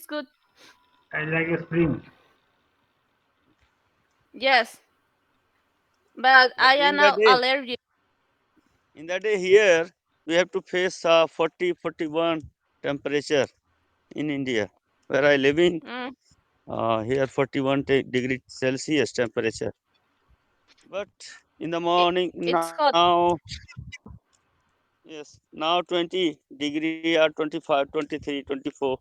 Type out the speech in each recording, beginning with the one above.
good. I like a spring. Yes, but But I am allergic. in the day here, we have to face 40, 41 temperature in India, where I living. Mm, Here 41 degree Celsius temperature. But in the morning it's hot. now, yes, now 20 degree or 25, 23, 24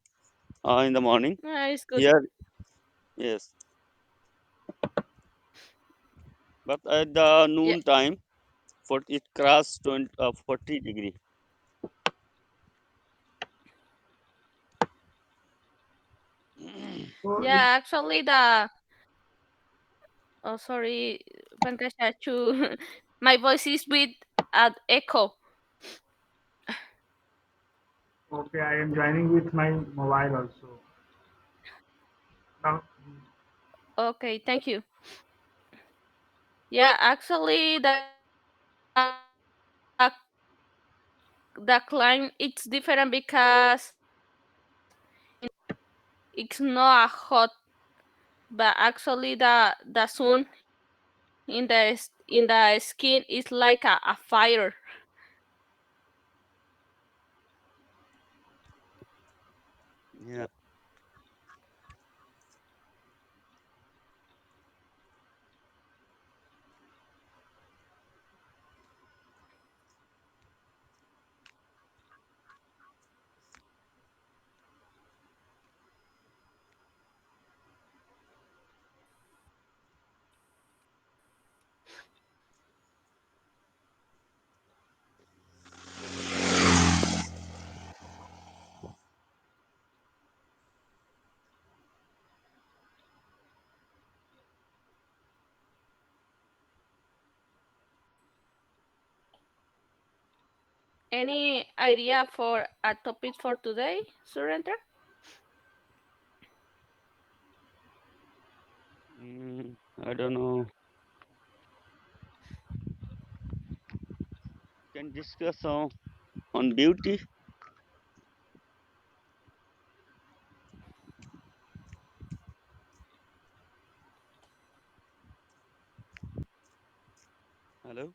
in the morning. It's good. Here, yes. But at the Yeah, noon time, for it crossed 20, 40 degree. So yeah. Actually, the oh sorry, Pankaj, my voice is with echo. okay, I am joining with my mobile also. Now, Okay, thank you. Yeah, actually, the climate it's different because it's not a hot, but actually the sun in the skin is like a fire. Yeah. Any idea for a topic for today, Surrender? I don't know. Can discuss on beauty. Hello.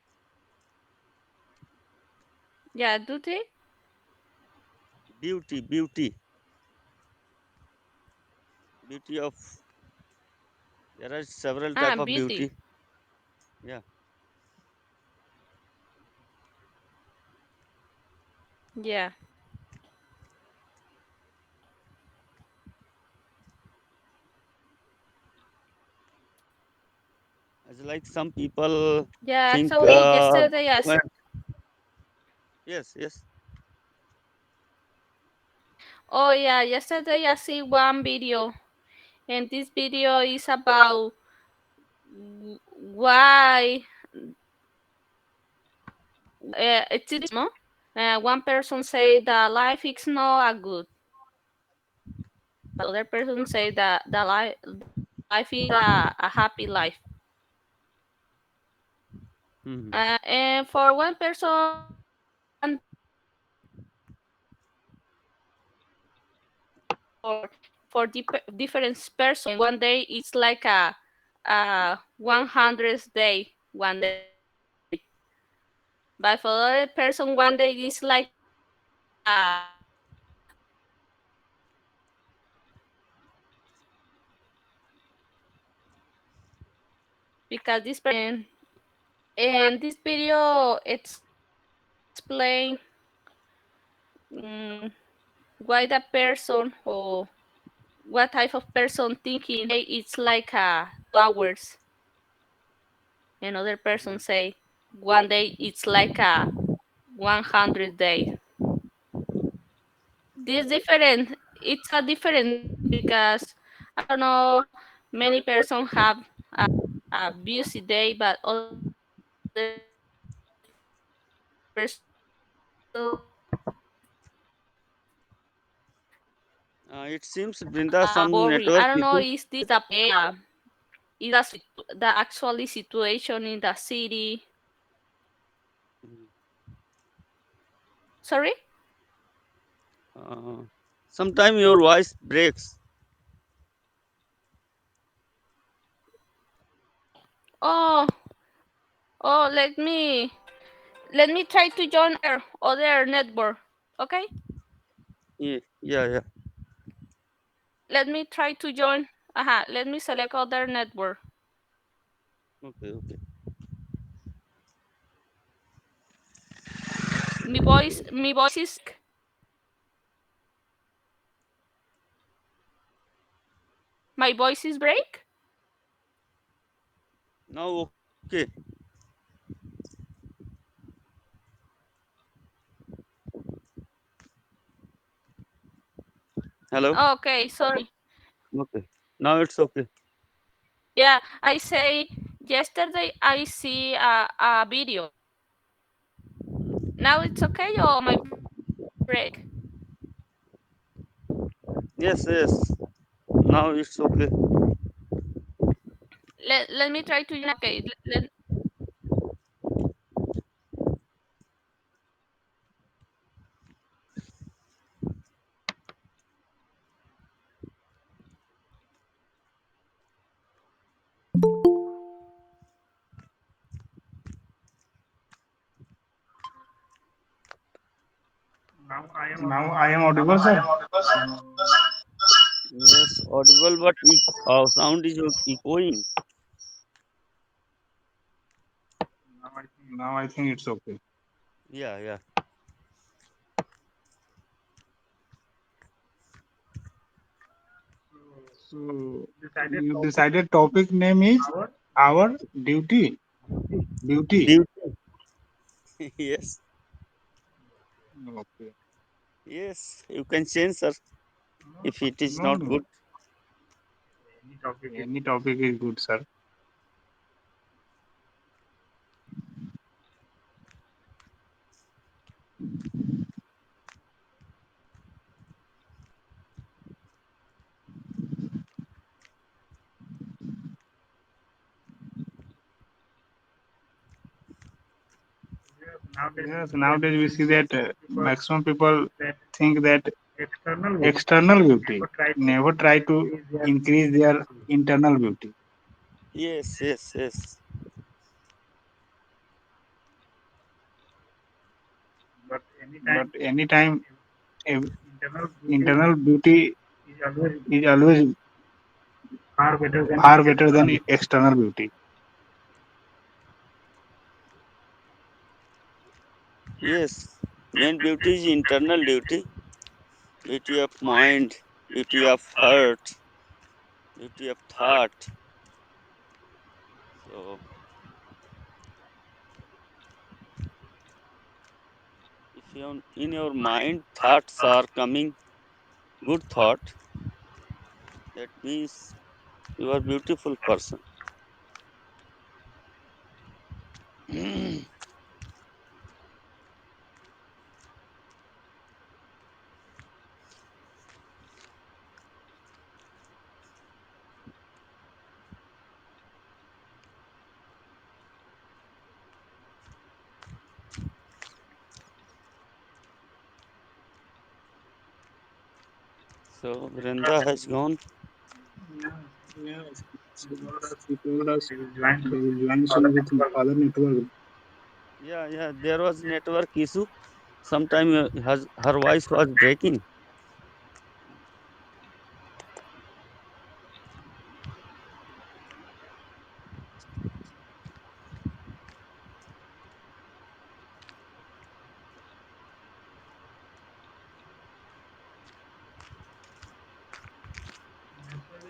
Yeah, do they? Beauty, beauty, beauty of. There are several type of Beauty. beauty. Yeah. Yeah. As like some people Yeah, think. actually, yesterday When, yes, yes. oh yeah, yesterday I see one video, and this video is about why it's no. One person say that life is not a good, but other person say that the life is a happy life. Hmm. And for one person, one day for different person, one day it's like a 100th day, one day. But for other person, one day is like because this person and this video explain um, why the person or what type of person thinking it's like 2 hours, another person say one day it's like a 100 day. This different, it's a different thing because I don't know, many person have a busy day, but other person It seems Brinda some boring. I network don't know, issue. is this the is the actually situation in the city? Mhm. Sorry. Sometime your voice breaks. Oh, oh, let me try to join other network. Okay, Yeah, yeah. let me try to join. Let me select other network. Okay, okay. My voice is. My voice is break. Now, okay. Hello. Okay, sorry. Okay. Now it's okay. Yeah, I say yesterday I see a video. Now it's okay or my break? Yes, yes. Now it's okay. Let me try to join again. Now I am audible, sir. Yes, audible, but sound is echoing. Now I think it's okay. Yeah, yeah. So you decided topic name is our duty. Beauty. Duty. Yes, Okay. yes. You can change, sir, if it is No, not no. good. Any topic is good, sir. Yes, nowadays we see that maximum people think that external beauty never try to increase their internal beauty. Yes, yes, yes. But anytime internal beauty is always far better than external beauty. Yes. Main beauty is internal beauty. Beauty of mind, beauty of heart, beauty of thought. So, if you in your mind thoughts are coming good thought, that means you are beautiful person. So Brenda has gone. Yes, she told us they will join soon with other network. Yeah, yeah. There was network issue. Sometime her voice was breaking.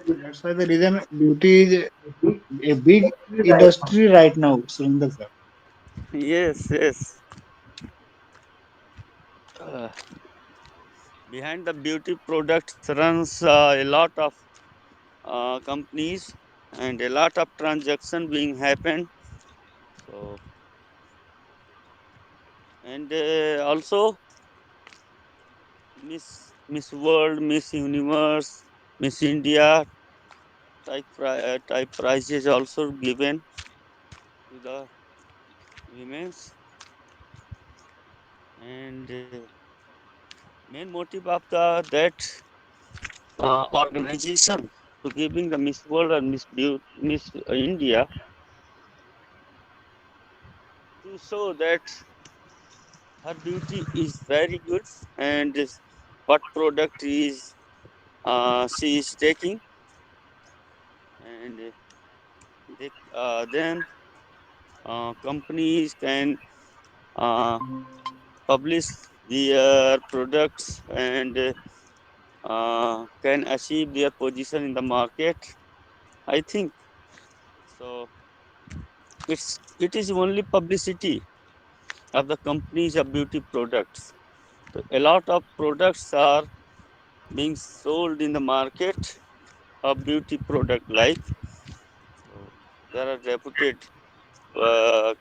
That's why the reason beauty is a big industry right now, Surinder sir. Yes, yes. Uh, Behind the beauty products runs a lot of companies and a lot of transaction being happened. So and also Miss World, Miss Universe, Miss India type prizes also given to the women's, and main motive of the that organization to giving the Miss World and Miss India to show that her beauty is very good and what product is she is taking, and then companies can uh, publish their products and can achieve their position in the market. I think so. It is only publicity of the companies of beauty products. So a lot of products are being sold in the market of beauty product like. So there are reputed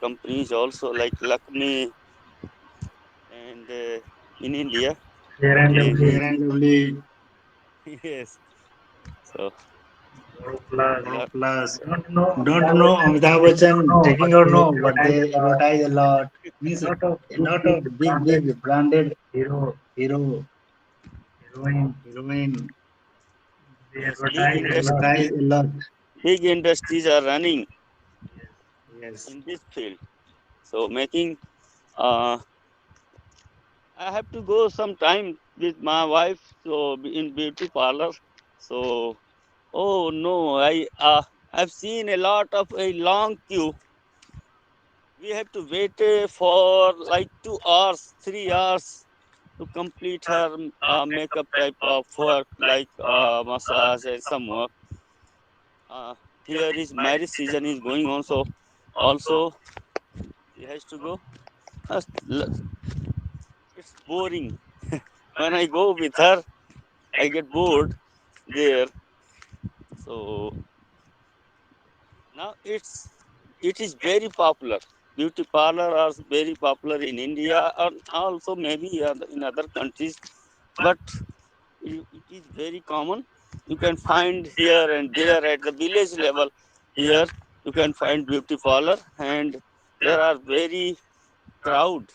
companies also like Lakme and in India. Fair and They lovely. make Fair and lovely. yes. So Wow, lot, plus, don't know Amitabh Bachchan taking or no, but they advertise a lot. Means a lot of big branded hero, heroine. yes, They advertise a lot. big industries are running Yes. in this field. So making uh, I have to go sometime with my wife so in beauty parlor. So oh no, I've seen a lot of a long queue. We have to wait for like 2 hours, 3 hours to complete her makeup type of work like massage and some work. Uh, Here is marriage season is going on, so also she has to go. Uh, It's boring. When I go with her, I get bored there. So now it is very popular. Beauty parlor are very popular in India and also maybe in other countries, but it is very common. You can find here and there at the village level. Here you can find beauty parlor, and there are very crowd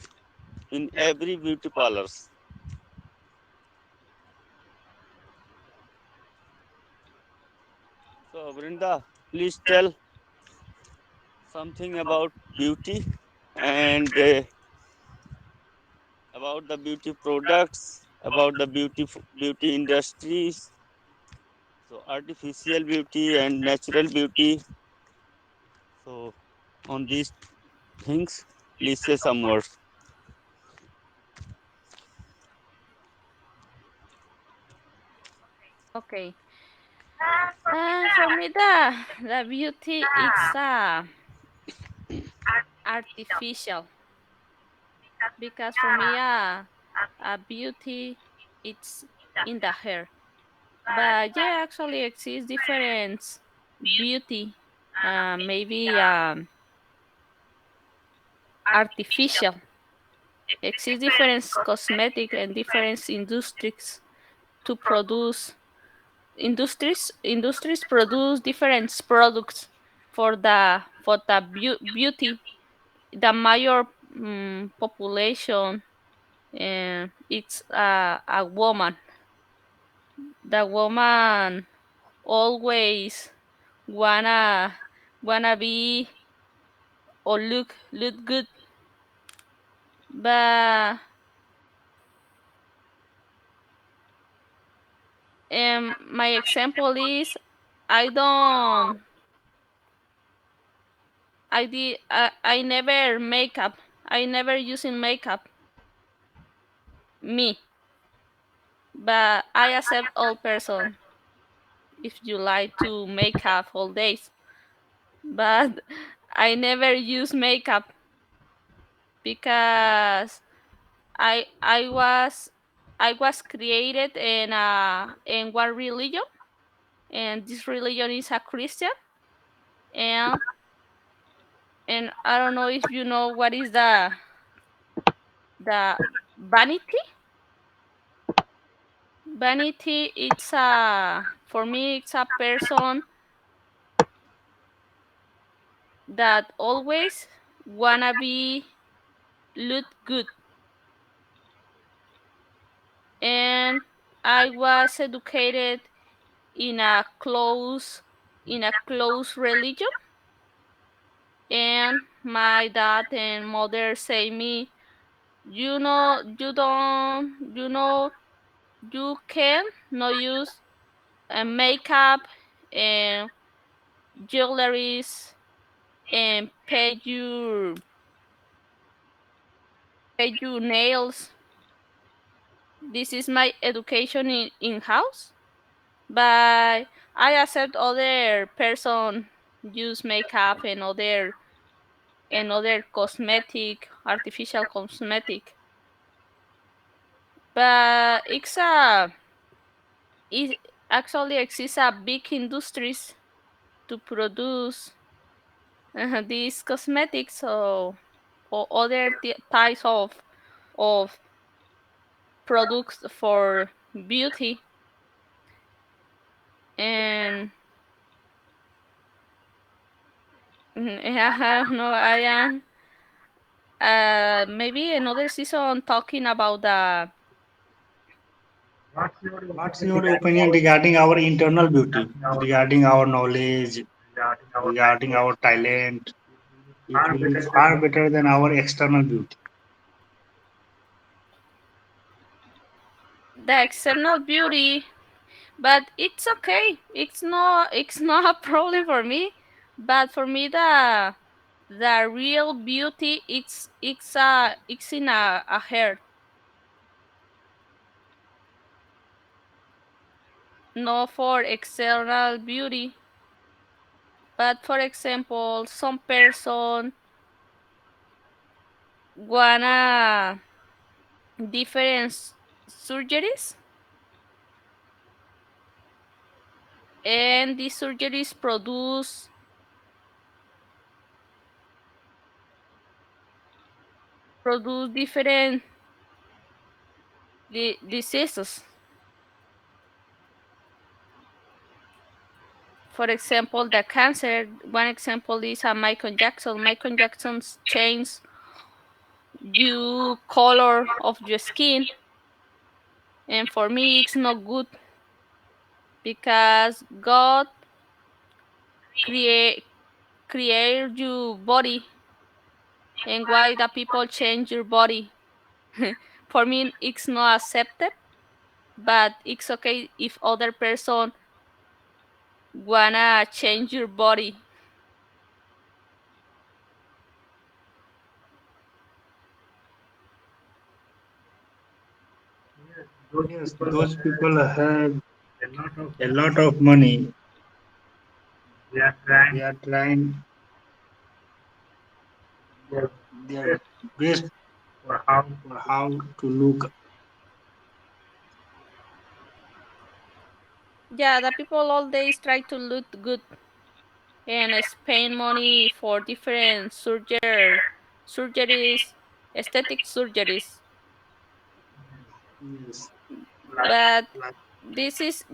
in every beauty parlors. So Brinda, please tell something about beauty and about the beauty products, about the beauty industries. So artificial beauty and natural beauty. So on these things, please say some words. Okay. For me, the beauty it's artificial, because for me, a beauty it's in the hair. But yeah, actually exists different beauty. Maybe artificial. Exists different cosmetic and different industries to produce. Industries produce different products for the beauty. The major population, it's a woman. The woman always wanna be or look good, but my example is I don't I never makeup. I never using makeup me, but I accept all person if you like to makeup all days. But I never use makeup because I was created in one religion, and this religion is a Christian, and I don't know if you know what is the vanity. Vanity, it's a for me it's a person that always wanna be look good, and I was educated in a close religion, and my dad and mother say me, you know, you can not use makeup and jewelries and pay your nails. This is my education in house, but I accept other person use makeup and other cosmetic, artificial cosmetic. But it actually exists a big industries to produce these cosmetics or other types of products for beauty. And I don't know, I am maybe another season talking about the What's your opinion regarding our internal beauty, regarding our knowledge, regarding our talent? It will be far better than our external beauty. external beauty, but it's okay. It's not a problem for me. But for me, the real beauty it's in a hair, not for external beauty. But for example, some person wanna different surgeries, and these surgeries produce different diseases. For example, the cancer. One example is Michael Jackson. Michael Jackson's changed you color of your skin, and for me, it's not good because God create create your body, and why the people change your body. For me, it's not accepted, but it's okay if other person wanna change your body. Yes, those people have a lot of money. They are trying their best for how to look. Yeah, the people all days try to look good and spend money for different surgeries, aesthetic surgeries. Yes, But like this is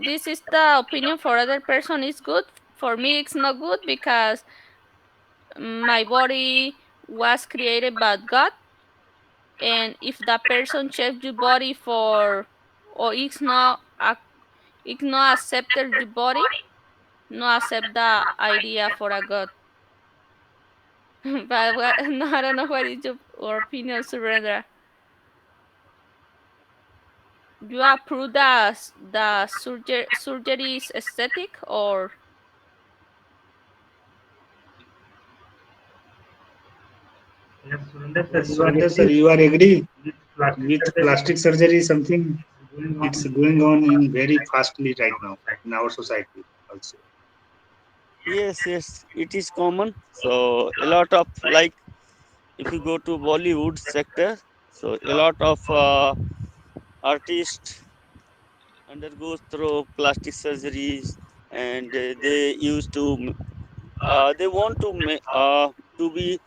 the opinion for other person is good. For me, it's not good because my body was created by God, and if the person checks your body for or it's not accepted your body, no accept the idea for a God. But no, I don't know what is your opinion, Surrender. You approve surgery is aesthetic or yes, Surinder sir, you are agree with plastic surgery is something it's going on in very fastly right now in our society also. Yes, yes, it is common. So a lot of like if you go to Bollywood sector, so a lot of artists undergoes through plastic surgeries, and they used to they want to to be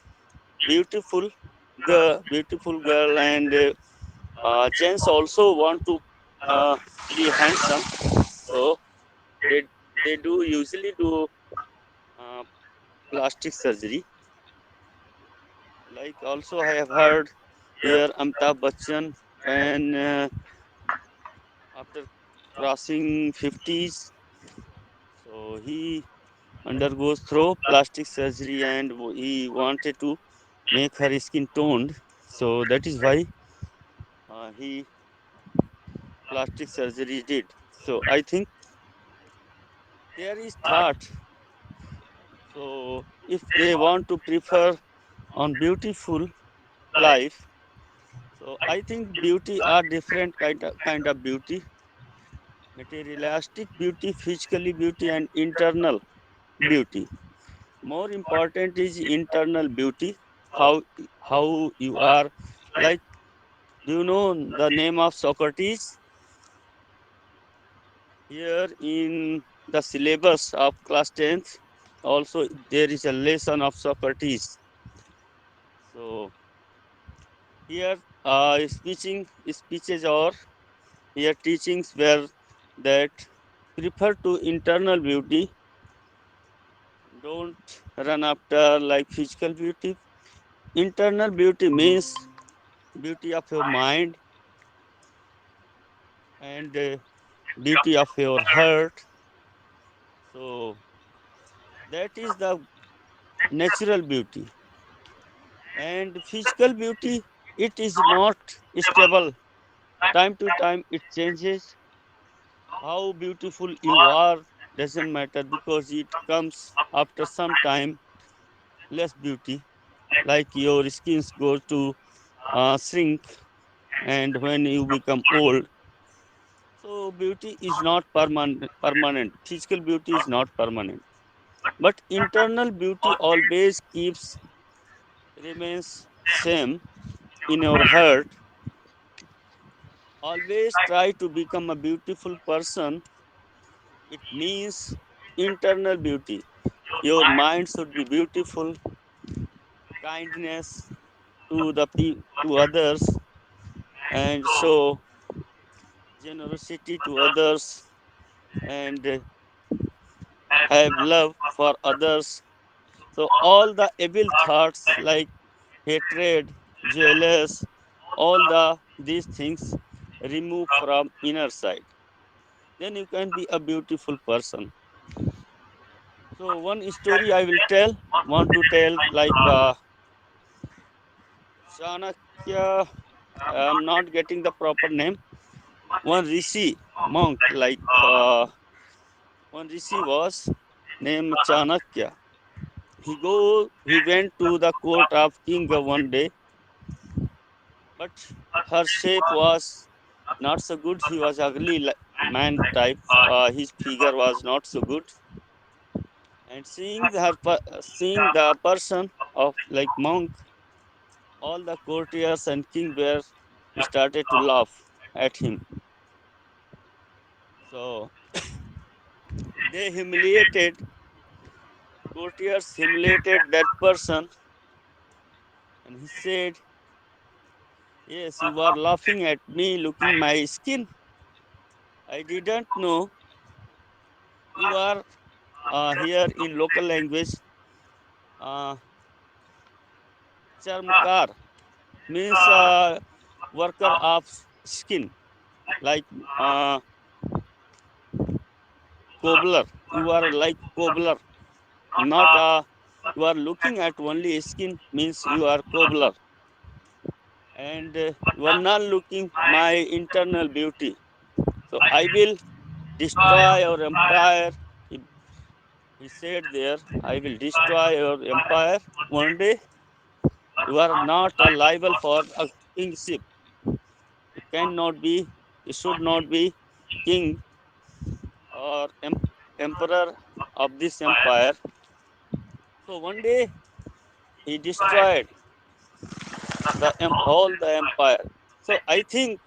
beautiful, beautiful girl, and gents also want to uh, be handsome. So they they do usually do uh, plastic surgery. Like also I have heard here Amitabh Bachchan, when after crossing 50s, so he undergoes through plastic surgery, and he wanted to make her skin toned. So that is why he plastic surgery did. So I think there is thought. So if they want to prefer on beautiful life, so I think beauty are different kind of beauty: materialistic beauty, physically beauty, and internal beauty. More important is internal beauty. How how you are, like, do you know the name of Socrates? Here in the syllabus of class 10th, also there is a lesson of Socrates. So here speeches or here teachings were that prefer to internal beauty, don't run after like physical beauty. Internal beauty means beauty of your mind and beauty of your heart. So that is the natural beauty. And physical beauty, it is not stable. Time to time it changes. How beautiful you are doesn't matter because it comes after some time less beauty. Like your skins go to shrink, and when you become old, so beauty is not permanent. Physical beauty is not permanent, but internal beauty always keeps remains same in your heart. Always try to become a beautiful person. It means internal beauty. Your mind should be beautiful, kindness to to others, and show generosity to others, and have love for others. So all the evil thoughts like hatred, jealous, all these things remove from inner side. Then you can be a beautiful person. So one story I will want to tell like Chanakya. I'm not getting the proper name. One rishi monk, like one rishi was named Chanakya. He went to the court of king one day, but her shape was not so good. He was ugly man type. His figure was not so good. And seeing the person of like monk, all the courtiers and king were started to laugh at him. So they courtiers humiliated that person, and he said, "Yes, you are laughing at me, looking my skin. I didn't know you are here in local language. Uh, Charmkar means worker of skin, like uh, cobbler. You are like cobbler, not you are looking at only skin means you are cobbler, and you are not looking my internal beauty. So I will destroy your empire." He said there, "I will destroy your empire. One day you are not liable for a kingship. You cannot be, you should not be king or emperor of this empire." So one day he destroyed all the empire. So I think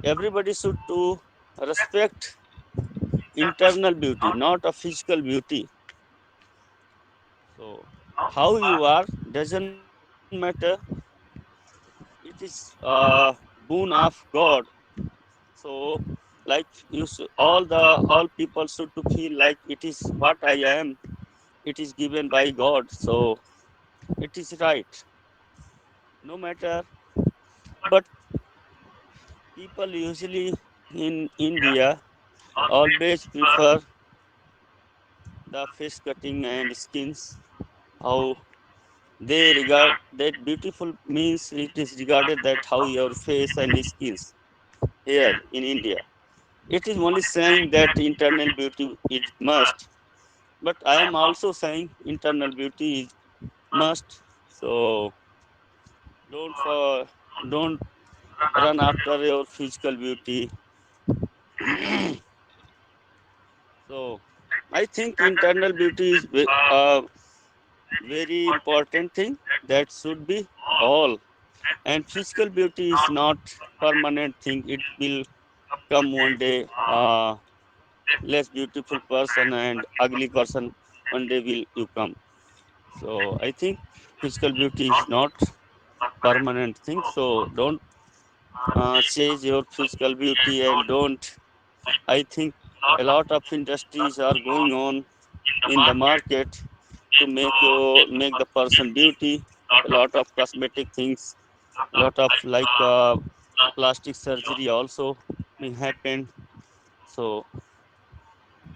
everybody should to respect internal beauty, not a physical beauty. So how you are doesn't matter. It is boon of God. So like all people should to feel like it is what I am. It is given by God. So it is right. No matter, but people usually in India always prefer the face cutting and skins. How they regard that beautiful means it is regarded that how your face and skins here in India. It is only saying that internal beauty is must, but I am also saying internal beauty is must. So don't run after your physical beauty. So I think internal beauty is a very important thing that should be all. And physical beauty is not permanent thing. It will come one day. Less beautiful person and ugly person one day will you come. So I think physical beauty is not permanent thing. So don't chase your physical beauty and don't. I think a lot of industries are going on in the market to make the person beauty. A lot of cosmetic things, a lot of plastic surgery also may happen. So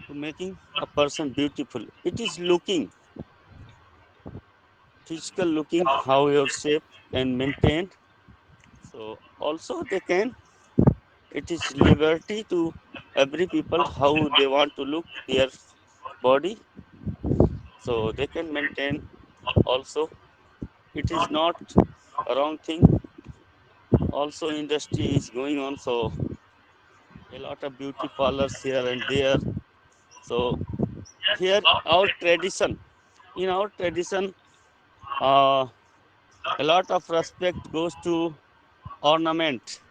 to making a person beautiful, it is looking physical looking how your shape and maintained. So also they can. It is liberty to every people how they want to look their body. So they can maintain also. It is not a wrong thing. Also industry is going on. So a lot of beauty parlors here and there. So here our tradition. In our tradition, uh, a lot of respect goes to ornament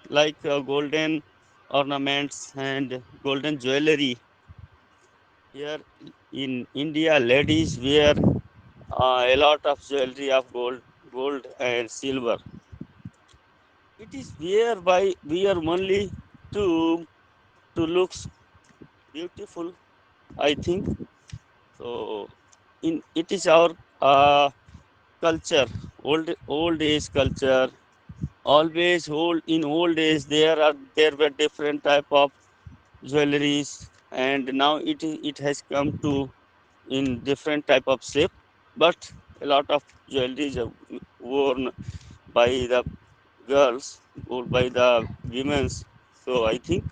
like golden ornaments and golden jewelry. Here in India ladies wear a lot of jewelry of gold and silver. It is wear only to look beautiful, I think. So in it is our uh, culture, old age culture. Always old in old days there were different type of jewelries, and now it has come to in different type of shape, but a lot of jewelries are worn by the girls or by the women's. So I think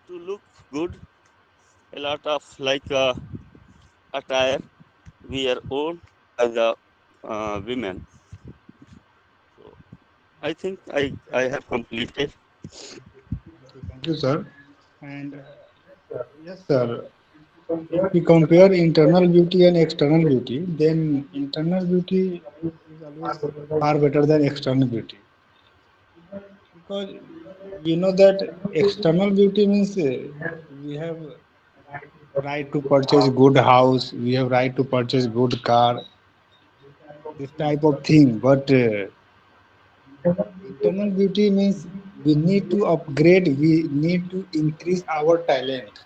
to look good, a lot of attire we are owned by the women. So I think I have completed. Okay, thank you, sir. And yes, sir. If we compare internal beauty and external beauty, then internal beauty is always far better than external beauty, because we know that external beauty means we have right to purchase good house, we have right to purchase good car, this type of thing. But internal beauty means we need to upgrade, we need to increase our talent.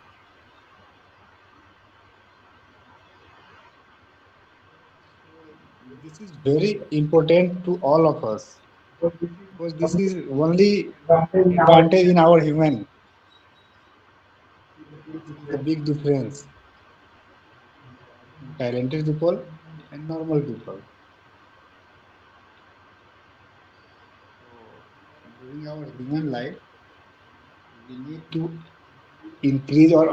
This is very important to all of us, because this is only advantage in our human. This is the big difference between talented people and normal people. So during our human life, we need to increase or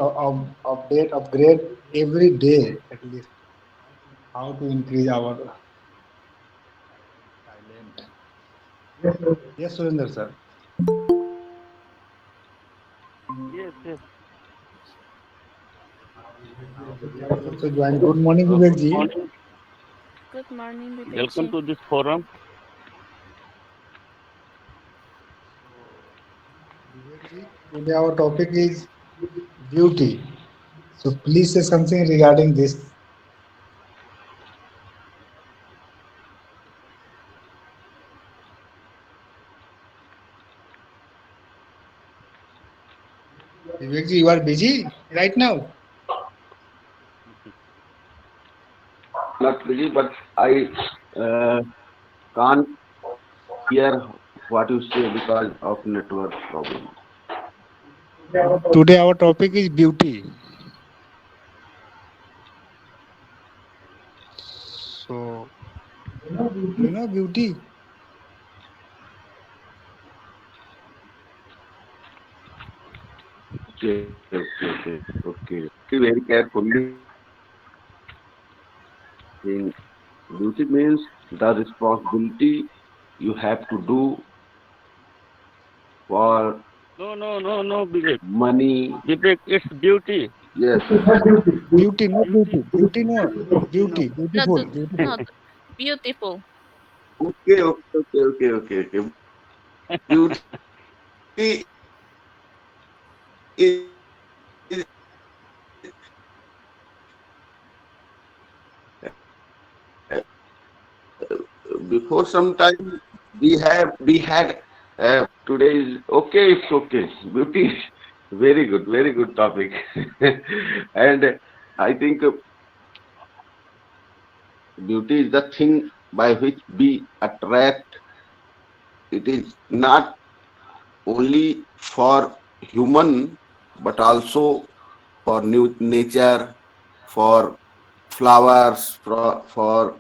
update, upgrade every day at least. How to increase our talent? Yes, Surendra sir. Yes, yes. Now Vivek ji also joined. Good morning, Vivek Good ji. morning. Good morning, Welcome Vivekji. to this forum. So Vivek ji, today our topic is beauty. So please say something regarding this. Vivek ji, you are busy right now. Not really, but I uh, can't hear what you say because of network problem. Today our topic is beauty. So, do you know beauty? Okay. Very carefully saying beauty means the responsibility you have to do for No, Vivek. money. Vivek, it's beauty. Yes. Beauty, not beauty. Beauty, no. Beauty, Not beautiful, the, beautiful. not beautiful. Okay. Beauty is before some time we had today is okay. It's okay. Beauty is very good topic, and I think beauty is the thing by which we attract. It is not only for human but also for new nature, for flowers, for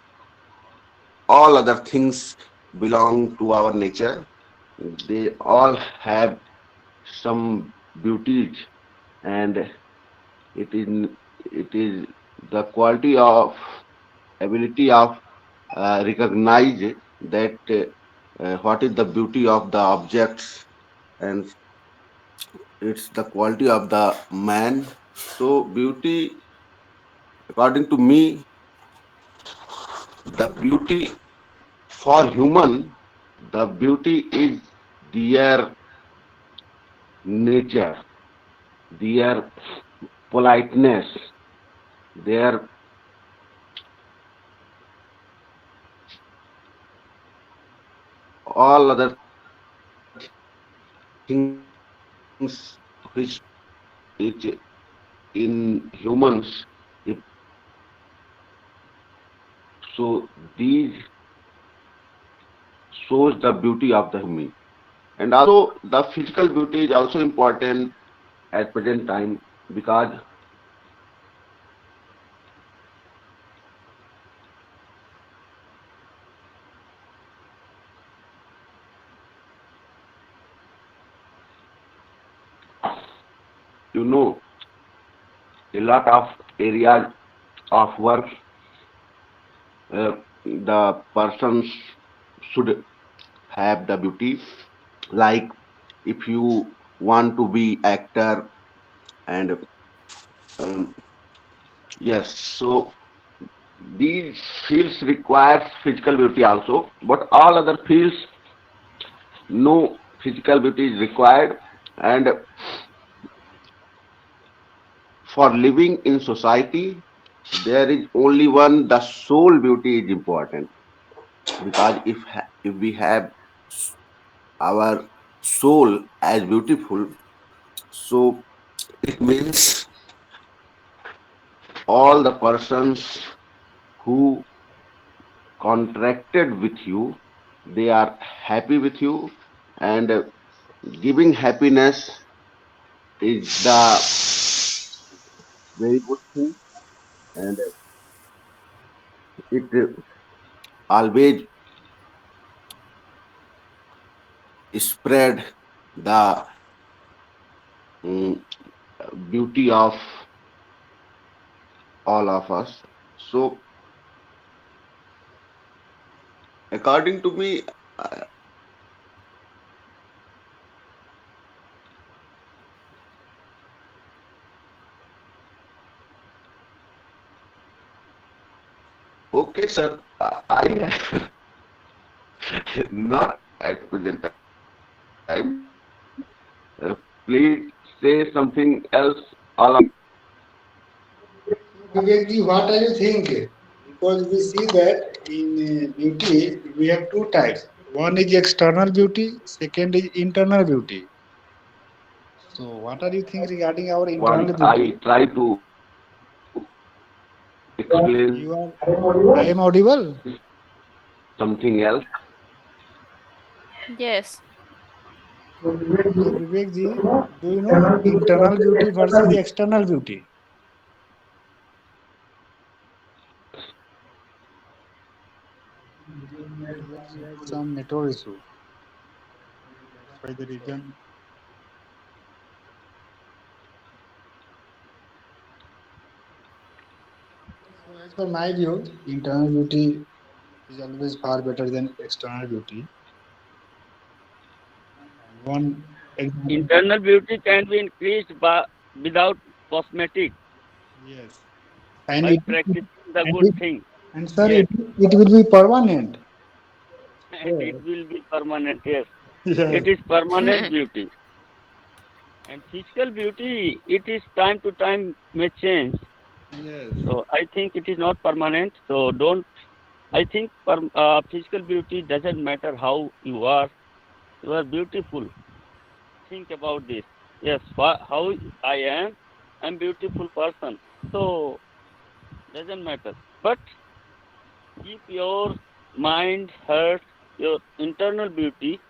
all other things belong to our nature. They all have some beauties, and it is it is the quality of ability of recognize that what is the beauty of the objects, and it's the quality of the man. So beauty, according to me, the beauty for human, the beauty is their nature, their politeness, their all other things which it in humans. If, so these shows the beauty of the human. And also the physical beauty is also important at present time because you know a lot of areas of work the persons should have the beauty, like if you want to be actor, and um, yes, so these fields require physical beauty also, but all other fields no physical beauty is required. And for living in society there is only one, the soul beauty is important, because if we have our soul as beautiful, so it means all the persons who contracted with you, they are happy with you, and giving happiness is the very good thing, and it always spread the mm, beauty of all of us. So according to me, uh, okay, sir, I not at present time. Please say something else. All of Vivekji, what do you think? Because we see that in beauty we have two types. One is external beauty, second is internal beauty. So, what are you think regarding our internal once I beauty? try to explain You are, I am audible. something else. Yes. So, Vivekji, do you know internal beauty versus external beauty? some network issue. That's why the reason. So as per my view, internal beauty is always far better than external beauty. And one example, Internal beauty can be increased by without cosmetic yes, and by it, practicing the and good it, thing. and sir, Yes, it will be permanent. and it Yes, will be permanent. Yes, yes, it is permanent beauty. And physical beauty, it is time to time may change. yes, So I think it is not permanent. So don't. I think physical beauty doesn't matter how you are. You are beautiful. Think about this. Yes, how I am. I'm beautiful person. So doesn't matter. But keep your mind, heart, your internal beauty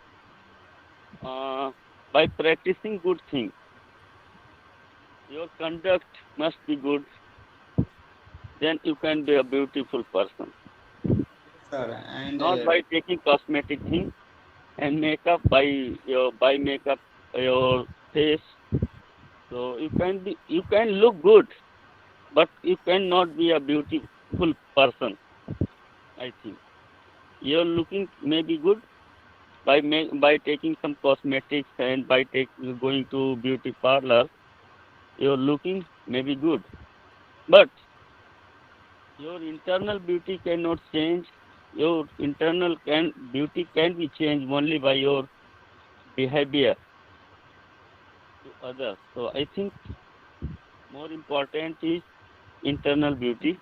uh, by practicing good things. Your conduct must be good. Then you can be a beautiful person. yes, sir. And Not by taking cosmetic things and makeup by makeup your face. So you can look good, but you cannot be a beautiful person. I think your looking may be good by taking some cosmetics and going to beauty parlor. Your looking may be good, but your internal beauty cannot change. Your internal can beauty can be changed only by your behavior to others. So I think more important is internal beauty.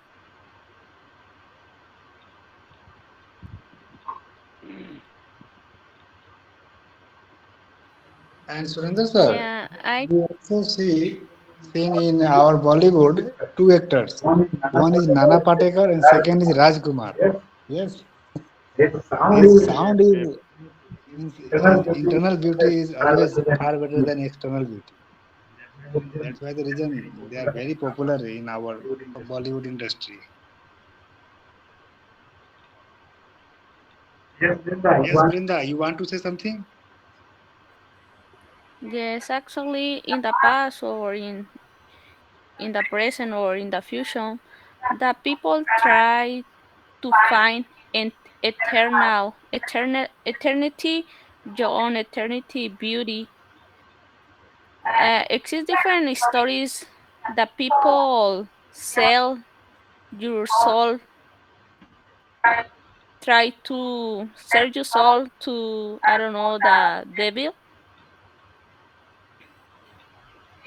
Surendra sir, Yeah, I we also seen in our Bollywood two actors. One is Nana Patekar and second is Rajkumar. Yes, his Yes, sound yes, is means his internal beauty is always far better than external beauty. That's why the reason they are very popular in our Bollywood industry. Yes, Brinda, you want to say something? yes, actually in the past or in the present or in the future, the people try to find an eternity, your own eternity beauty. Exist different stories that people sell your soul, try to sell your soul to, I don't know, the devil,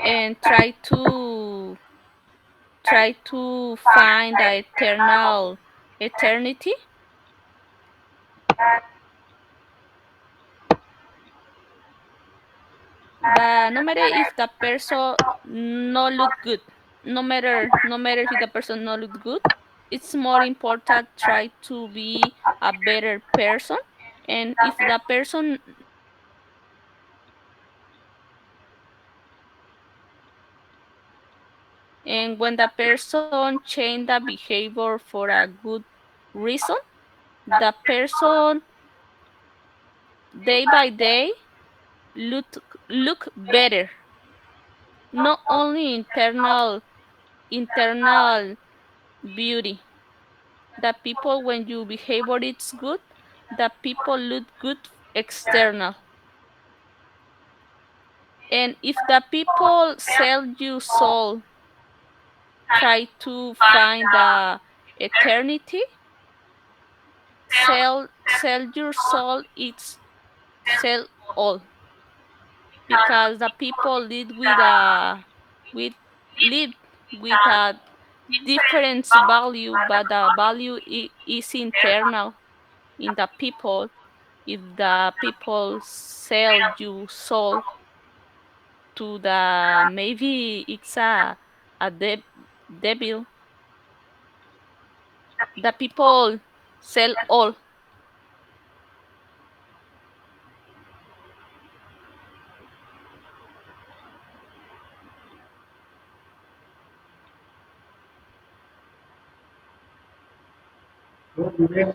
and try to find the eternity. But no matter if the person no look good, no matter if the person no look good, it's more important try to be a better person. And if the person and when the person change the behavior for a good reason, the person day by day look better. Not only internal beauty. The people when your behavior is good, the people look good external. And if the people sell you soul, try to find the eternity, sell your soul, it's sell all, because the people with live with a different value, but the value is internal in the people. If the people sell you soul to the, maybe it's a devil, the people sell all.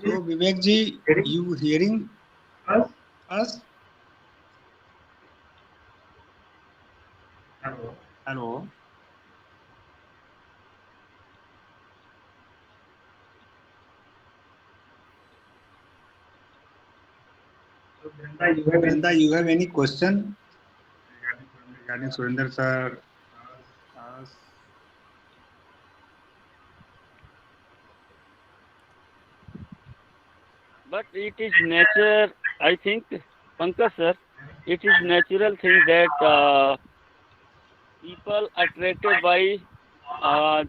So Vivek ji, you hearing? Us? Hello. Brinda, you have any question regarding Surinder sir? Us? But it is nature, I think, Pankaj sir, it is natural thing that people attracted by uh,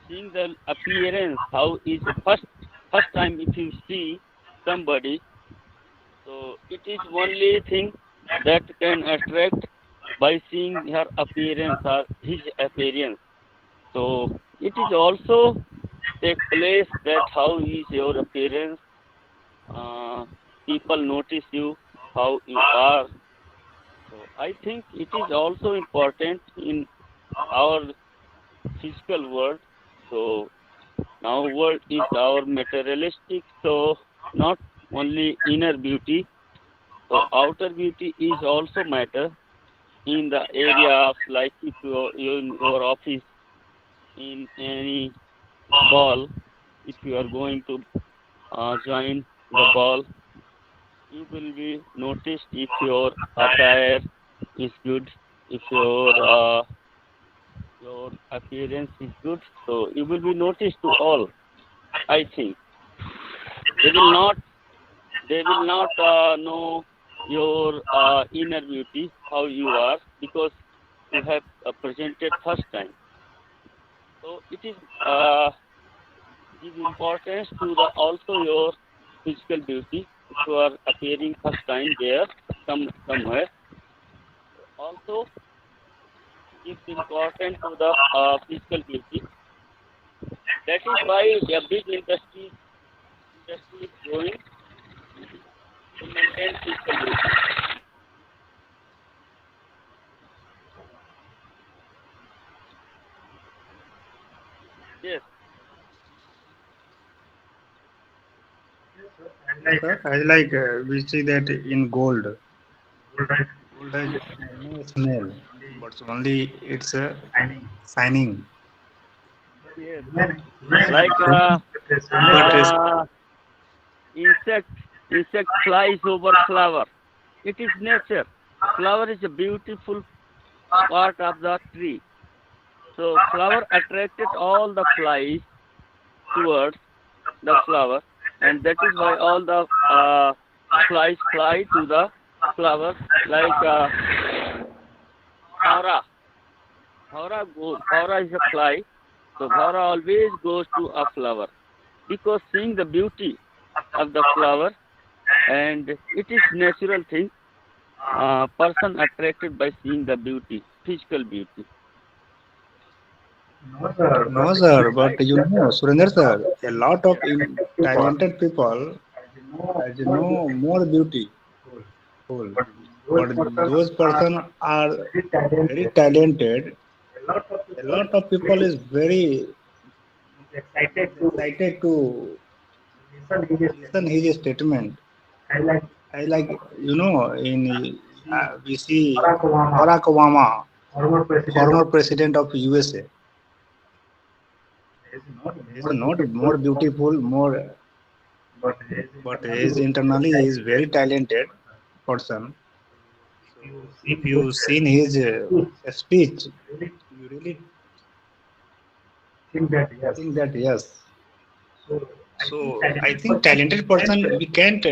seeing the appearance, how is the first time if you see somebody, so it is only thing that can attract by seeing her appearance or his appearance. So it is also take place that how is your appearance, uh, people notice you, how you are. So I think it is also important in our physical world. So now world is our materialistic, so not only inner beauty, so outer beauty is also matter in the area of like if you're in your office, in any ball, if you are going to join the ball, you will be noticed if your attire is good, if your appearance is good, so you will be noticed to all. I think they will not know your inner beauty, how you are, because you have presented first time. So it is give importance to the also your physical beauty. If you are appearing first time there, somewhere, also gives importance to the physical beauty. That is why a big industry is growing to maintain physical beauty. Yes, Yes, sir. I like we see that in gold. Gold has no smell, but only it's shining. yes. Remain, Like but uh, insect insect flies over flower. It is nature. Flower is a beautiful part of the tree. So flower attracted all the flies towards the flower, and that is why all the flies fly to the flower. Like Bhaura, Bhaura is a fly, so Bhaura always goes to a flower because seeing the beauty of the flower, and it is natural thing. Person attracted by seeing the beauty, physical beauty. no, sir. But you know, Surinder sir, a lot of Yes. talented people, as you know, more beautiful. But those person are very talented. A lot of people is very excited to listen his statement. I like, you know, in we see Barack Obama, former president of USA. He is not more beautiful, more, but he is internally he is very talented person. So if you seen his speech, you really think that yes. So I think talented person we can't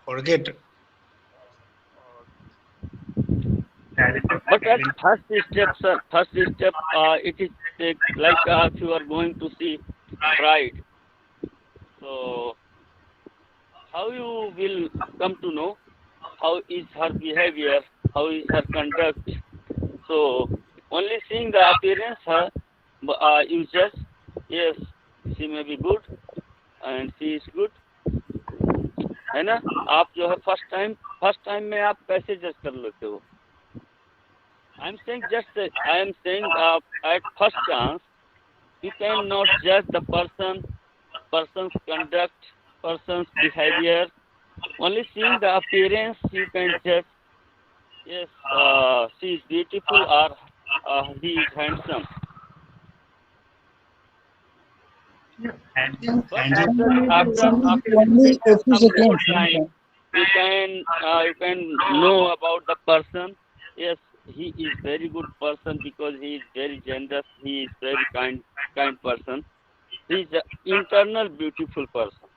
forget But at talent. first step, sir, first step, it is take, like if you are going to see bride. So how you will come to know how is her behavior, how is her conduct. So only seeing the appearance, you just yes, she may be good and she is good, है ना? आप जो है first time में आप कैसे जज कर लेते हो? I'm saying I am saying at first chance you cannot judge the person's conduct, person's behavior. Only seeing the appearance, you can judge. Yes, she is beautiful or he is handsome. But after Handsome is after something after only spending a few some more seconds. time, you can know about the person. Yes, he is very good person because he is very generous. He is very kind person. He is an internal beautiful person.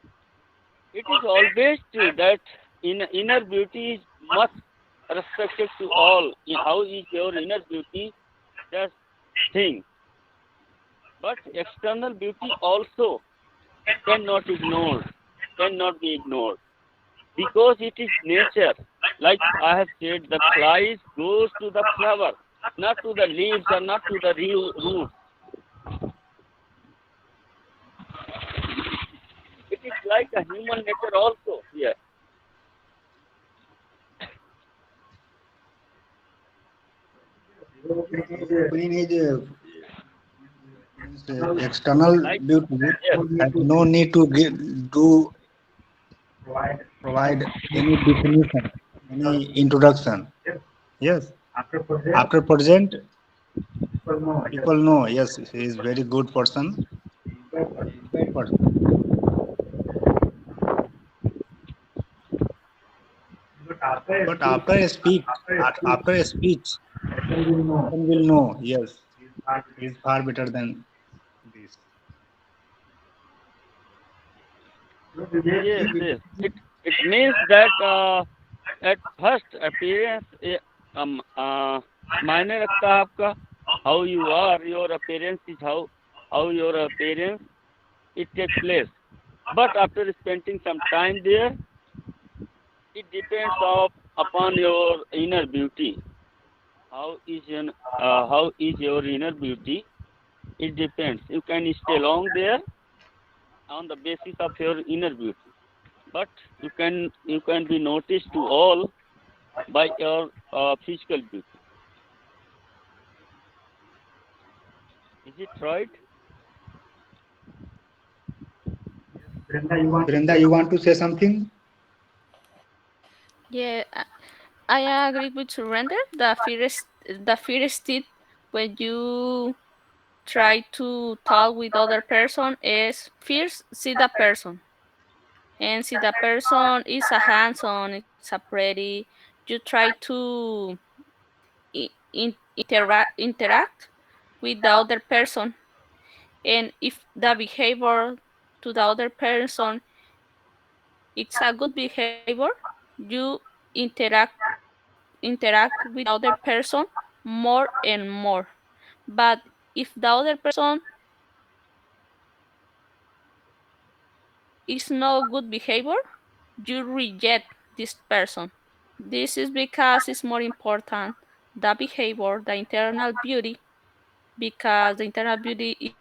It is always true that inner beauty is much respected to all. How is your inner beauty? Just thing. But external beauty also cannot ignored, cannot be ignored because it is nature. Like I have said, the flies goes to the flower, not to the leaves or not to the roots. It is like a human nature also here. Your opinion is external Like beauty yes, has no need to provide any definition, any introduction. Yes. After present, people know, yes, he is very good person, he is bad person. But after a after a speech, person will know, yes, he is far better than this. yes, yes. It means that at first appearance मायने रखता है आपका how you are, your appearance is how your appearance it takes place. But after spending some time there, it depends upon your inner beauty. How is your inner beauty? It depends. You can stay long there on the basis of your inner beauty, but you can be noticed to all by your physical beauty. Is it right? Brenda, you want to say something? Yeah, I agree with surrender. The first tip when you try to talk with other person is first see the person and see the person is a handsome, it's a pretty. You try to interact with the other person, and if the behavior to the other person it's a good behavior, you interact with the other person more and more. But if the other person is no good behavior, you reject this person. This is because it's more important the behavior, the internal beauty, because the internal beauty is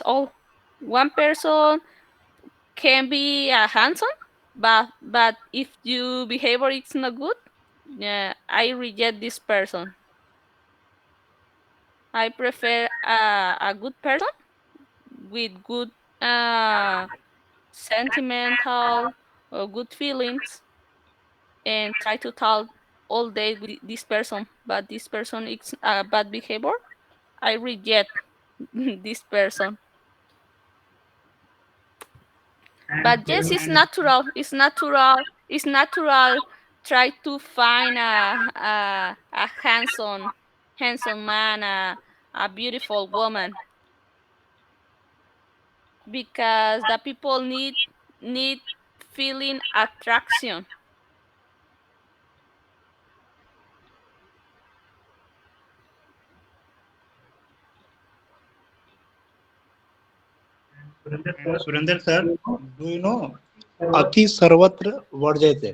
all. One person can be handsome, but if you behavior is not good, I reject this person. I prefer a good person with good uh, sentimental or good feelings and try to talk all day with this person, but this person is a bad behavior. I reject this person. But yes, it's And natural. It's natural. It's natural. Try to find a handsome man, a beautiful woman, because the people need feeling attraction. Surender sir, do you know अति सर्वत्र वर्जयते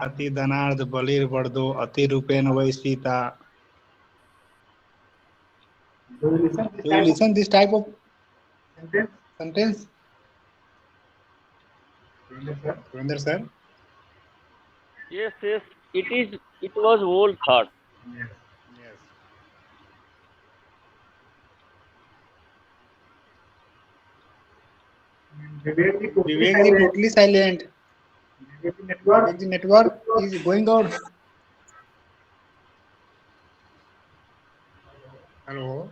अति धनार्थ बलिर वर्धो अति रूपेण वै Sita. Do you listen this type of sentence, Surender sir? Yes, yes. It was old thought. Yes. Vivek ji totally silent. Vivek ji network is going out. Hello.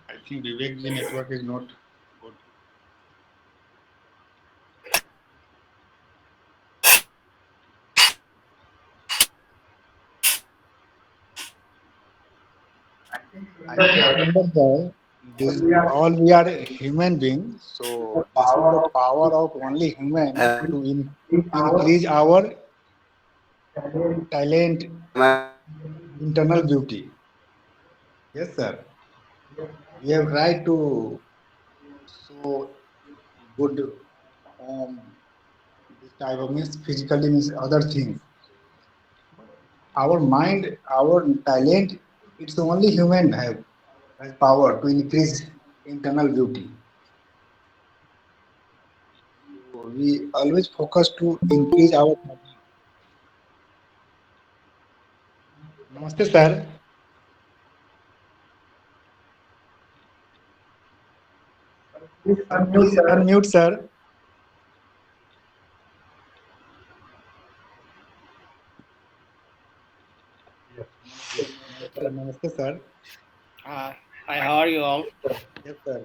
I think Vivek ji network is not good. I think remember that this all we are human beings, so this is the power of only human to increase our talent, internal beauty. Yes, sir. We have right to show good this type of means physically means other things. Our mind, our talent, it's only human have has power to increase internal beauty. So we always focus to increase our talent. Namaste, sir. Sir, please unmute, sir. Namaste, sir. Uh, Hi, how are you all? Yes, sir.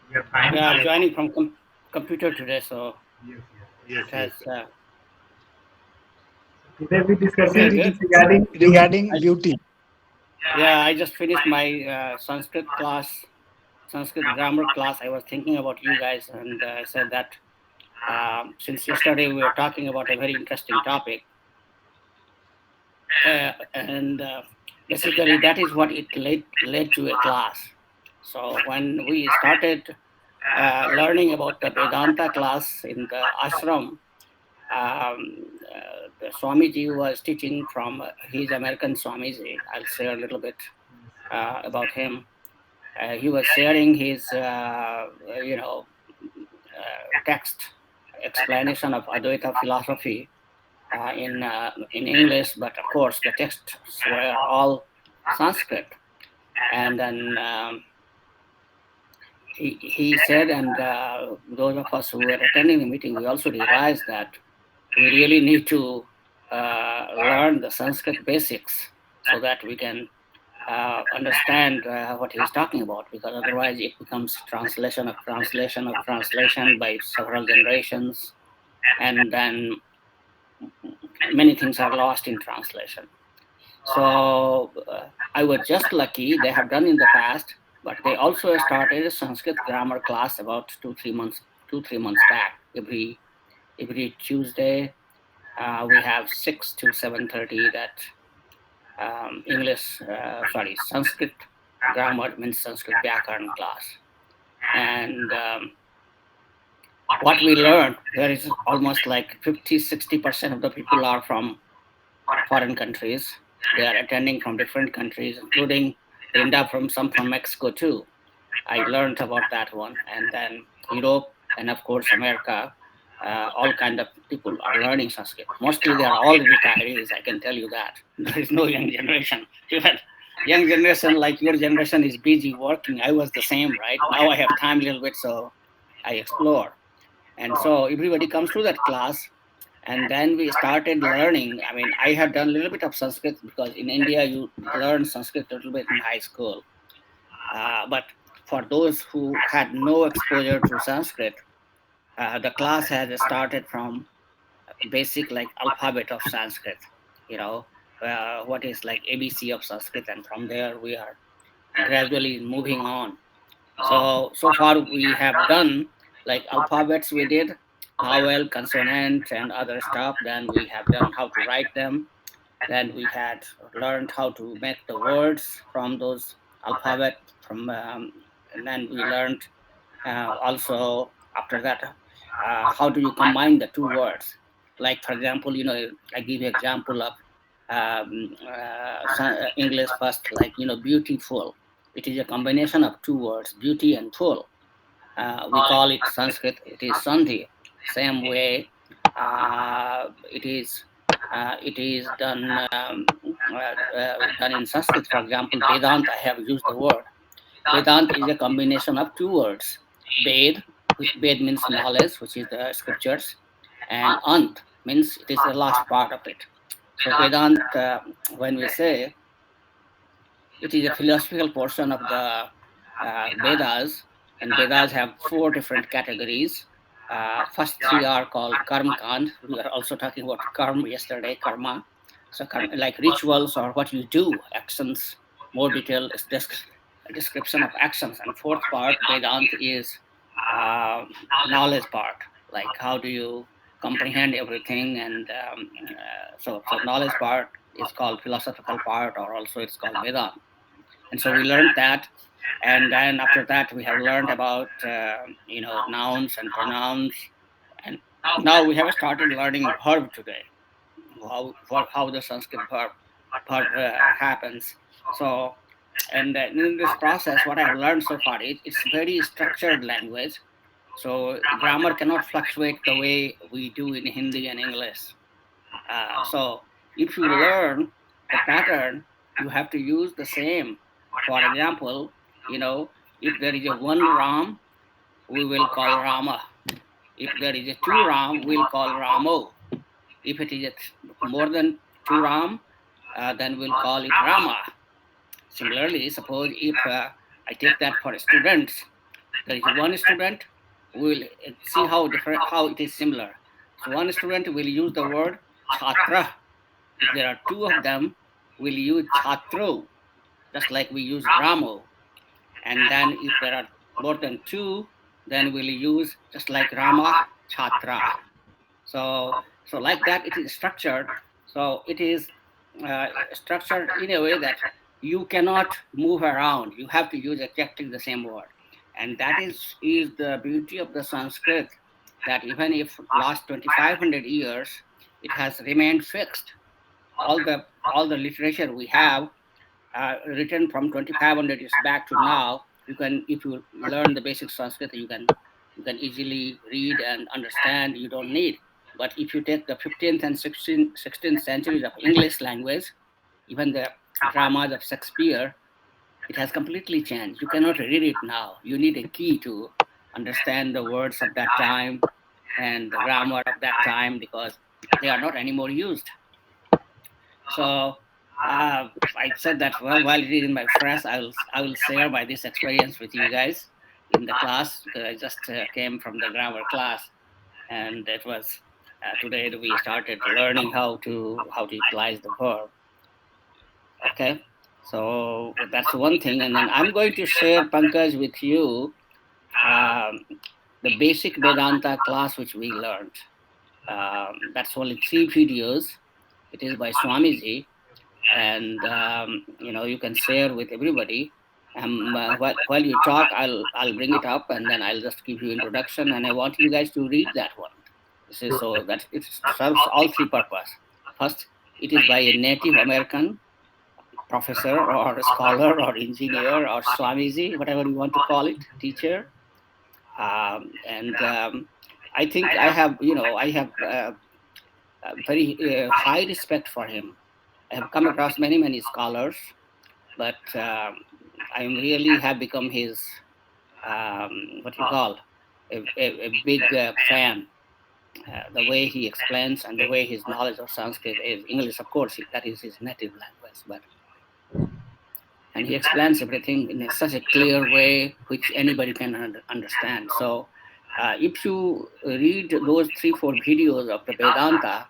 Yeah, I'm joining from computer today, so Yes, it yes, has. sir. Today we Okay, discussing good. regarding I, beauty. yeah, I just finished my Sanskrit class, Sanskrit grammar class. I was thinking about you guys, and I said that since yesterday we were talking about a very interesting topic, and basically that is what it led to a class. So when we started learning about the Vedanta class in the ashram, the Swamiji was teaching from his American Swamiji. I'll share a little bit about him. He was sharing his, text explanation of Advaita philosophy in English, but of course the texts were all Sanskrit. And then he said, and those of us who were attending the meeting, we also realized that we really need to learn the Sanskrit basics so that we can understand what he's talking about, because otherwise it becomes translation of translation of translation by several generations, and then many things are lost in translation. So I was just lucky they have done in the past, but they also started a Sanskrit grammar class about 2-3 months back. Every Tuesday we have 6 to 7:30 that Sanskrit grammar means Sanskrit Vyakaran class. And what we learned, there is almost like 50-60% of the people are from foreign countries. They are attending from different countries, including some from Mexico too. I learned about that one. And then Europe, and of course America. All kind of people are learning Sanskrit. Mostly they are all retirees, I can tell you that. There is no young generation. Even young generation like your generation is busy working. I was the same, right? Now I have time a little bit, so I explore. And so everybody comes to that class, and then we started learning. I mean, I had done a little bit of Sanskrit because in India you learn Sanskrit a little bit in high school. But for those who had no exposure to Sanskrit, the class has started from basic like alphabet of Sanskrit, you know, what is like ABC of Sanskrit, and from there we are gradually moving on. So far we have done like alphabets we did, vowel, consonant, and other stuff. Then we have done how to write them. Then we had learned how to make the words from those alphabet and then we learned also after that how do you combine the two words. Like for example, I give you example of English first, like beautiful. It is a combination of two words, beauty and full. We call it Sanskrit, it is Sandhi. Same way, it is done done in Sanskrit. For example, Vedanta, I have used the word. Vedanta is a combination of two words. Ved, Ved means knowledge, which is the scriptures, and Ant means it is the last part of it. So Vedanta, when we say it is a philosophical portion of the Vedas, and Vedas have 4 different categories. First 3 are called Karma Kand. We were also talking about karma yesterday, karma. So like rituals or what you do, actions, more detailed description of actions. And 4th part, Vedanta, is knowledge part, like how do you comprehend everything. And so knowledge part is called philosophical part, or also it's called Vedanta. And so we learned that, and then after that we have learned about nouns and pronouns, and now we have started learning verb today, how the Sanskrit verb happens. So, and in this process, what I have learned so far, it's very structured language. So grammar cannot fluctuate the way we do in Hindi and English. So if you learn the pattern, you have to use the same. For example, if there is a 1 Ram, we will call Rama. If there is a 2 Ram, we'll call Ramo. If it is more than 2 Ram, then we'll call it Rama. Similarly, suppose if I take that for students, there is 1 student, we will see how it is similar. So 1 student will use the word Chhatra. If there are 2 of them, we'll use Chhatro, just like we use Ramo. And then if there are more than 2, then we'll use just like Rama, Chhatra. So like that, it is structured. So it is structured in a way that you cannot move around. You have to use exactly the same word. And that is the beauty of the Sanskrit, that even if last 2,500 years, it has remained fixed. All the literature we have written from 2,500 years back to now, if you learn the basic Sanskrit, you can easily read and understand. You don't need. But if you take the 15th and 16th centuries of English language, even the dramas of Shakespeare, it has completely changed. You cannot read it now. You need a key to understand the words of that time and the grammar of that time, because they are not anymore used. So I said that while reading my press, I will share my this experience with you guys in the class, because I just came from the grammar class, and it was today that we started learning how to utilize the verb. Okay, so that's one thing, and then I'm going to share, Pankaj, with you the basic Vedanta class which we learned. That's only 3 videos. It is by Swamiji, and you can share with everybody. While you talk, I'll bring it up, and then I'll just give you introduction, and I want you guys to read that one. So that it serves all 3 purposes. First, it is by a Native American professor or scholar or engineer or Swamiji, whatever you want to call it, teacher. I think I have very high respect for him. I have come across many scholars, but I really have become his a big fan. The way he explains and the way his knowledge of Sanskrit is English, of course, that is his native language, and he explains everything in such a clear way which anybody can understand. So if you read those 3-4 videos of the Vedanta,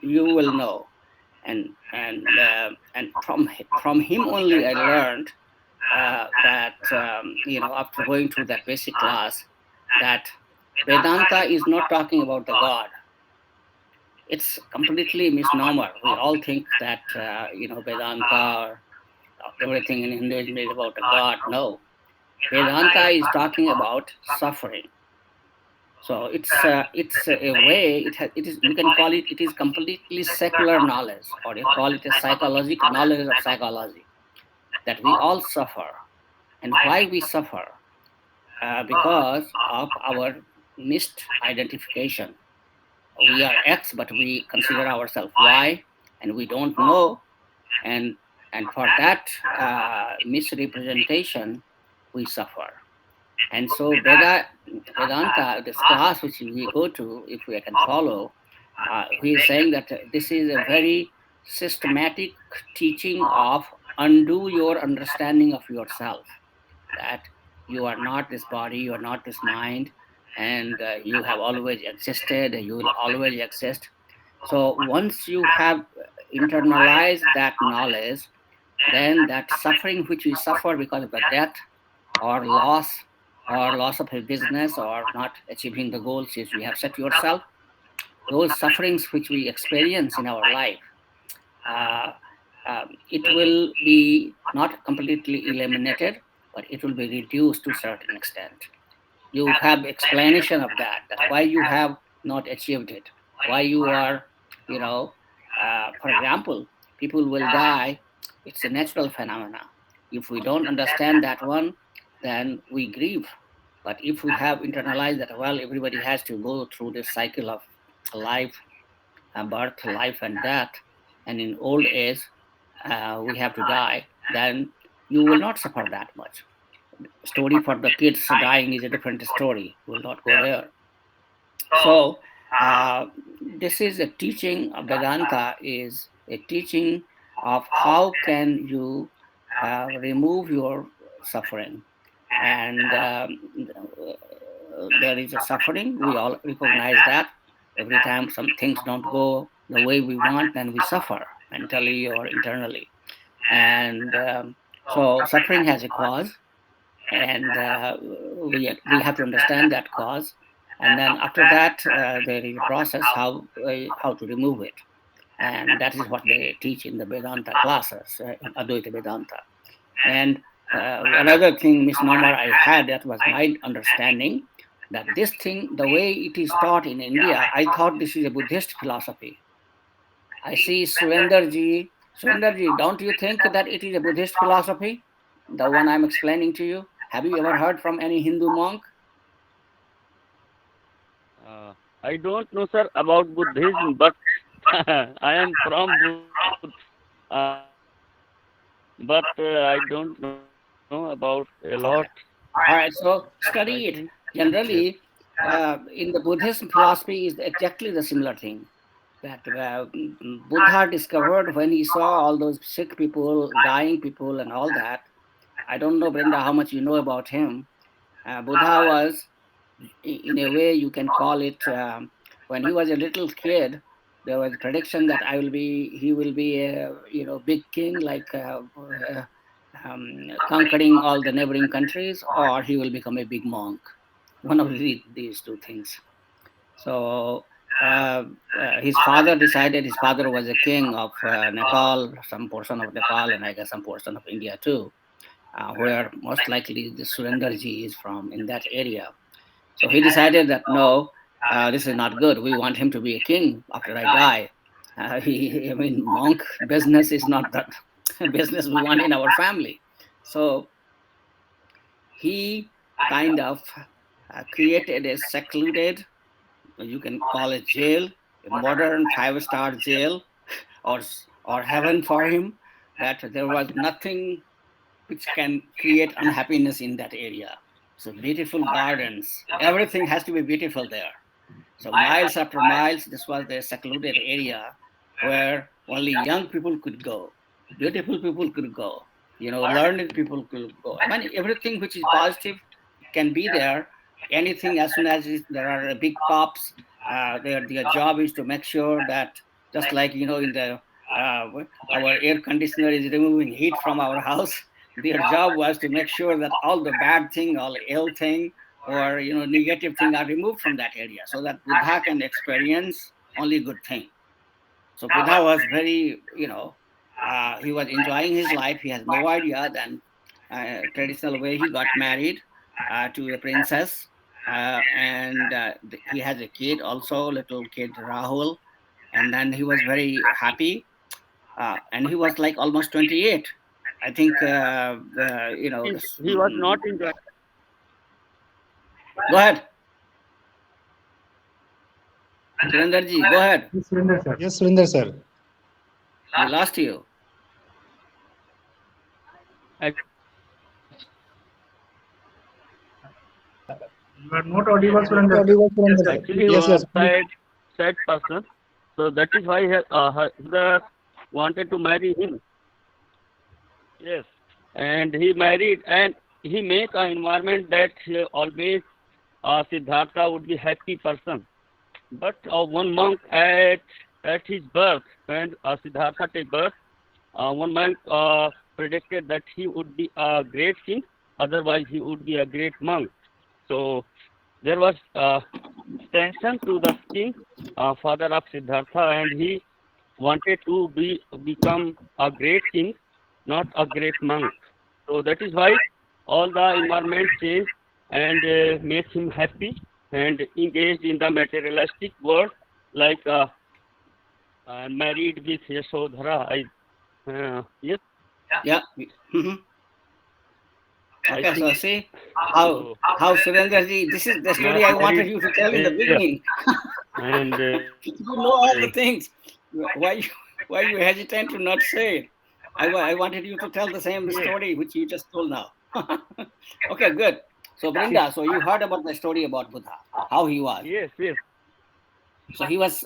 you will know, and from him only I learned that after going through that basic class, that Vedanta is not talking about the God. It's completely misnomer. We all think that Vedanta or everything in Hinduism is about a God. No, Vedanta is talking about suffering. So it's a way. It is, you can call it. It is completely secular knowledge, or you call it a psychological knowledge of psychology, that we all suffer, and why we suffer, because of our missed identification. We are X, but we consider ourselves Y, and we don't know, and for that misrepresentation, we suffer. And so Vedanta, this class which we go to, if we can follow, he is saying that this is a very systematic teaching of undo your understanding of yourself, that you are not this body, you are not this mind, and you have always existed, you will always exist. So once you have internalized that knowledge, then that suffering which we suffer because of the death or loss of a business or not achieving the goals which we have set yourself, those sufferings which we experience in our life, it will be not completely eliminated, but it will be reduced to a certain extent. You have explanation of that why you have not achieved it, why you are, for example, people will die. It's a natural phenomena. If we don't understand that one, then we grieve. But if we have internalized that, well, everybody has to go through this cycle of life, birth, life, and death, and in old age, we have to die, then you will not suffer that much. Story for the kids dying is a different story. We'll not go there. So this is a teaching of Vedanta, is a teaching of how can you remove your suffering. And there is a suffering. We all recognize that. Every time some things don't go the way we want, then we suffer mentally or internally. And so suffering has a cause, and we have to understand that cause. And then after that, there is a process how to remove it. And that is what they teach in the Vedanta classes, in Advaita Vedanta. And another thing, misnomer I had, that was my understanding, that this thing, the way it is taught in India, I thought this is a Buddhist philosophy. I see Surendarji, don't you think that it is a Buddhist philosophy? The one I'm explaining to you. Have you ever heard from any Hindu monk? I don't know, sir, about Buddhism, but I am from Buddha, but I don't know about a lot. Okay. All right, so study it. Generally, in the Buddhism philosophy is exactly the similar thing. That Buddha discovered when he saw all those sick people, dying people, and all that. I don't know, Brenda, how much you know about him. Buddha was, in a way, you can call it, when he was a little kid, there was a prediction that he will be a big king, like conquering all the neighboring countries, or he will become a big monk. One of these two things. So his father decided. His father was a king of Nepal, some portion of Nepal, and I guess some portion of India too, where most likely the Surendarji is from, in that area. So he decided that no, this is not good. We want him to be a king after I die. Monk business is not that business we want in our family. So he kind of created a secluded, you can call it jail, a modern 5-star jail, or heaven for him, that there was nothing which can create unhappiness in that area. So beautiful gardens, everything has to be beautiful there. So miles after miles, this was the secluded area where only young people could go, beautiful people could go, learned people could go. Everything which is positive can be there. Anything, as soon as there are big cops, their job is to make sure that, just like in the our air conditioner is removing heat from our house, their job was to make sure that all the bad thing, all ill thing, or negative thing are removed from that area, so that Buddha can experience only good thing. So Buddha was very, he was enjoying his life. He has no idea. Then traditional way, he got married to a princess, and he has a kid also, little kid Rahul, and then he was very happy, and he was like almost 28. I think, He was not enjoying. Go ahead. Surendarji, go ahead. Yes, Surinder sir. We lost you. You are not audible, Surendra. Actually, he Yes, was yes. sad person. So that is why her mother wanted to marry him. Yes, and he married, and he make an environment that always Siddhartha would be happy person. But one monk at his birth, when Siddhartha take birth, one monk predicted that he would be a great king. Otherwise, he would be a great monk. So there was tension to the king, father of Siddhartha, and he wanted to become a great king, not a great monk. So that is why all the environment changed and made him happy and engaged in the materialistic world, like married with Yashodhara. Yes, Yeah. Mhm. I Okay, so think see so. how Surendra ji, this is the story I wanted you to tell in the Yeah, beginning. and You know all the things. Why you hesitant to not say it? I wanted you to tell the same yes, story which you just told now. Okay, good. So Brinda, so you heard about the story about Buddha, how he was. yes, yes, So he was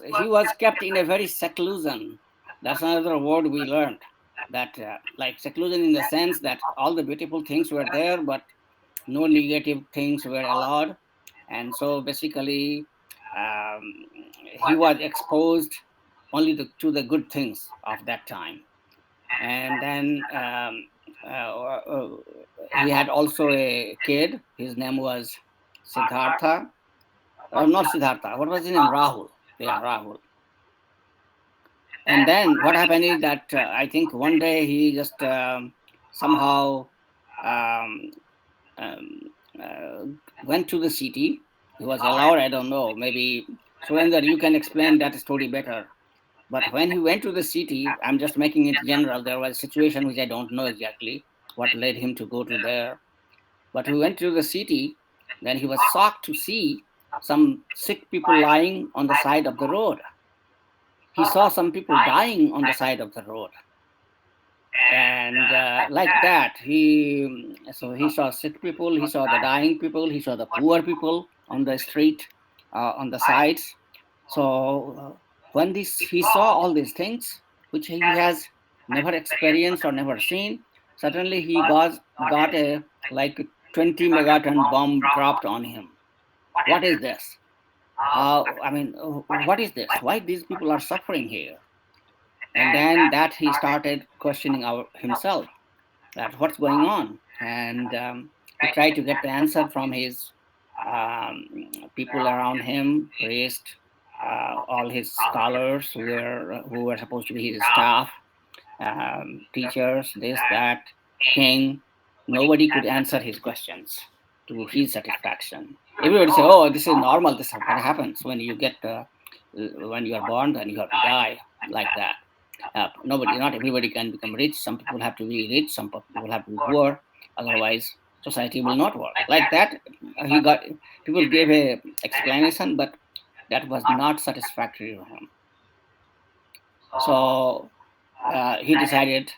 kept in a very seclusion. That's another word we learned. That like seclusion in the sense that all the beautiful things were there, but no negative things were allowed, and so basically um, he was exposed only to the good things of that time. And then he had also a kid. His name was Siddhartha. Not Siddhartha. What was his name? Rahul. Yeah, Rahul. And then what happened is that I think one day he just somehow um, um, uh, went to the city. He was allowed, I don't know, maybe Surendra, you can explain that story better. But when he went to the city, I'm just making it general, there was a situation which I don't know exactly what led him to go to there. But he went to the city, then he was shocked to see some sick people lying on the side of the road. He saw some people dying on the side of the road. And like that, he saw sick people, he saw the dying people, he saw the poor people on the street, on the sides. So when he saw all these things which he has never experienced or never seen, suddenly he got a like 20 megaton bomb dropped on him. What is this? What is this? Why these people are suffering here? And then that he started questioning himself, that what's going on. And he tried to get the answer from his um, people around him, priest, all his scholars who were supposed to be his staff, teachers, this, that, king. Nobody could answer his questions to his satisfaction. Everybody say, "Oh, this is normal. This is what happens when when you are born, then you have to die," like that. Not everybody can become rich. Some people have to be rich. Some people have to be poor. Otherwise, society will not work. Like that, he got people gave a explanation, but that was not satisfactory to him. So he decided.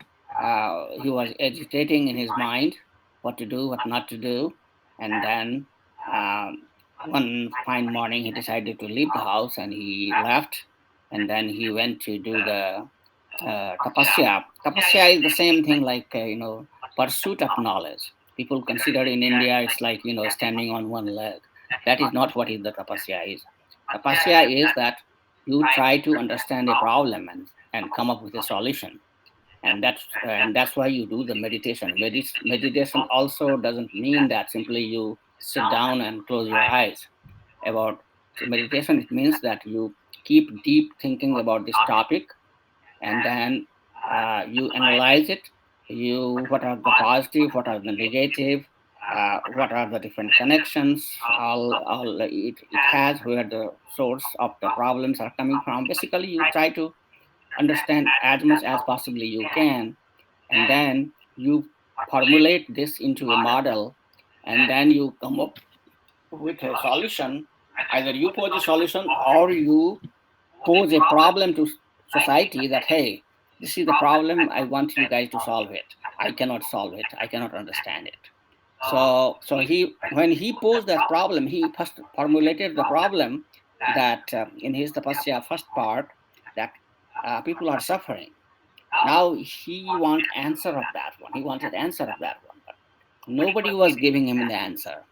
He was agitating in his mind what to do, what not to do, and then um, one fine morning he decided to leave the house and he left, and then he went to do the tapasya. Tapasya is the same thing like pursuit of knowledge. People consider in India it's like standing on one leg. That is not what is the tapasya is. Tapasya is that you try to understand a problem and come up with a solution, and that's why you do the meditation. Meditation also doesn't mean that simply you sit down and close your eyes. About meditation, it means that you keep deep thinking about this topic, and then you analyze it. What are the positive, what are the negative, what are the different connections, all it has, where the source of the problems are coming from. Basically, you try to understand as much as possibly you can, and then you formulate this into a model, and then you come up with a solution. Either you pose a solution or you pose a problem to society that, hey, this is the problem. I want you guys to solve it. I cannot solve it. I cannot understand it. So when he posed that problem, he first formulated the problem that in his tapasya first part, that people are suffering. Now he want answer of that one. He wanted answer of that one, but nobody was giving him the answer.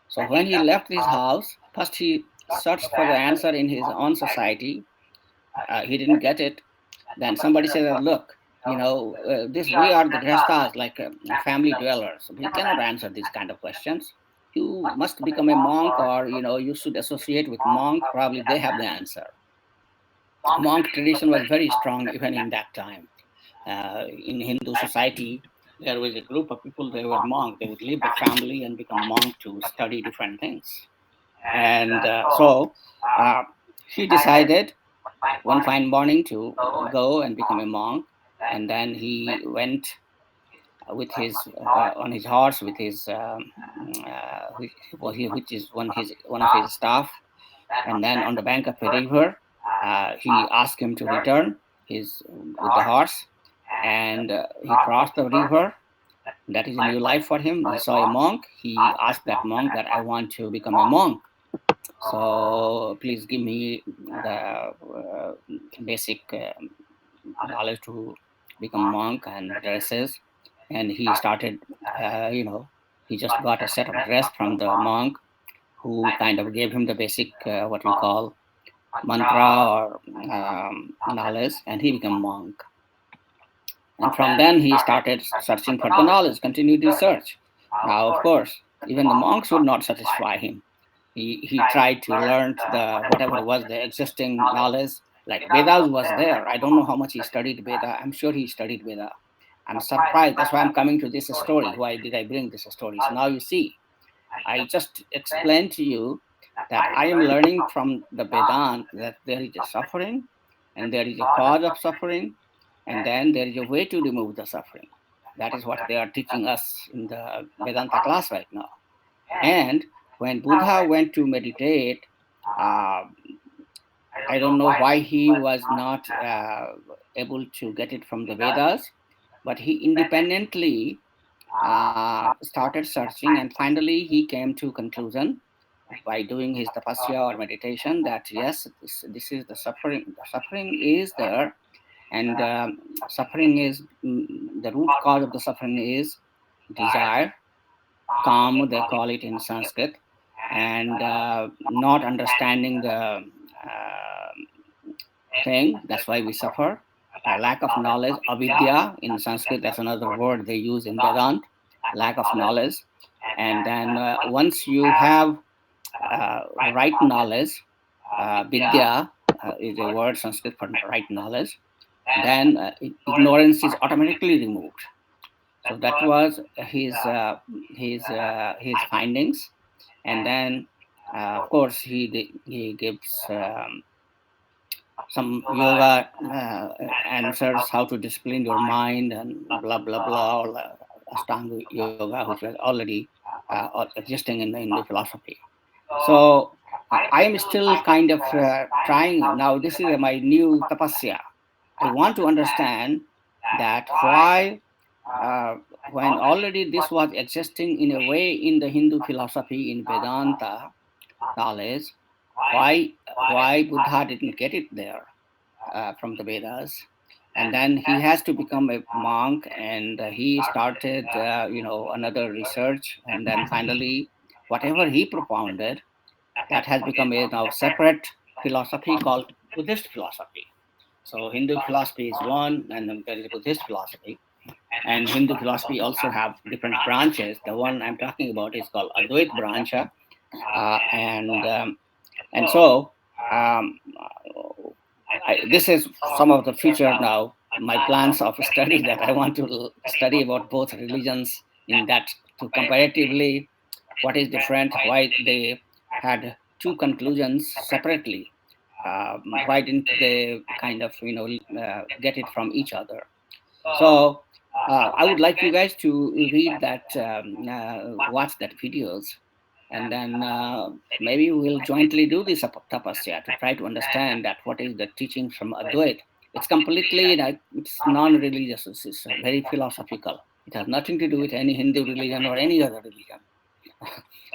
So when he left his house, first he searched for the answer in his own society. He didn't get it. Then somebody said, "Look, this we are the grihasthas, like family dwellers. We cannot answer these kind of questions. You must become a monk, or you should associate with monk. Probably they have the answer." Monk tradition was very strong even in that time. In Hindu society, there was a group of people, they were monk. They would leave the family and become monk to study different things. And so he decided one fine morning to go and become a monk. And then he went with his on his horse with his which is one of his staff. And then on the bank of a river, he asked him to return his with the horse, and he crossed the river. That is a new life for him. He saw a monk. He asked that monk that I want to become a monk. So please give me the basic knowledge to become monk and dresses. And he started, he just got a set of dress from the monk, who kind of gave him the basic what we call mantra or knowledge, and he became monk. And from then he started searching for the knowledge, continued his search. Now, of course, even the monks would not satisfy him. He tried to learn the whatever was the existing knowledge, like Vedas was there. I don't know how much he studied Veda. I'm sure he studied Veda. I'm surprised. That's why I'm coming to this story. Why did I bring this story? So now you see, I just explained to you that I am learning from the Vedanta that there is a suffering, and there is a cause of suffering, and then there is a way to remove the suffering. That is what they are teaching us in the Vedanta class right now. And when Buddha went to meditate, I don't know why he was not able to get it from the Vedas, but he independently started searching, and finally he came to conclusion by doing his tapasya or meditation that yes, this is the suffering. The suffering is there, and suffering is the root cause of the suffering is desire, kam they call it in Sanskrit, and not understanding the thing. That's why we suffer. Lack of knowledge, avidya in Sanskrit, that's another word they use in Vedanta, lack of knowledge. And then once you have right knowledge, vidya is a word Sanskrit for right knowledge, then ignorance is automatically removed. So that was his findings. And then of course he gives some yoga answers, how to discipline your mind and blah blah blah, all Ashtanga yoga, which was already existing in the Hindu philosophy. So I am still kind of trying now. This is my new tapasya. I want to understand that why when already this was existing in a way in the Hindu philosophy, in Vedanta knowledge, why Buddha didn't get it there from the Vedas. And then he has to become a monk, and he started another research, and then finally whatever he propounded, that has become a now separate philosophy called Buddhist philosophy. So Hindu philosophy is one, and then there is Buddhist philosophy. And Hindu philosophy also have different branches. The one I'm talking about is called Advait branch, and so this is some of the future now, my plans of study, that I want to study about both religions, in that to comparatively what is different, why they had two conclusions separately, why didn't they kind of get it from each other. So I would like you guys to read that, watch that videos, and then maybe we'll jointly do this tapasya to try to understand that what is the teaching from Advait. It's completely, it's non-religious. It's very philosophical. It has nothing to do with any Hindu religion or any other religion.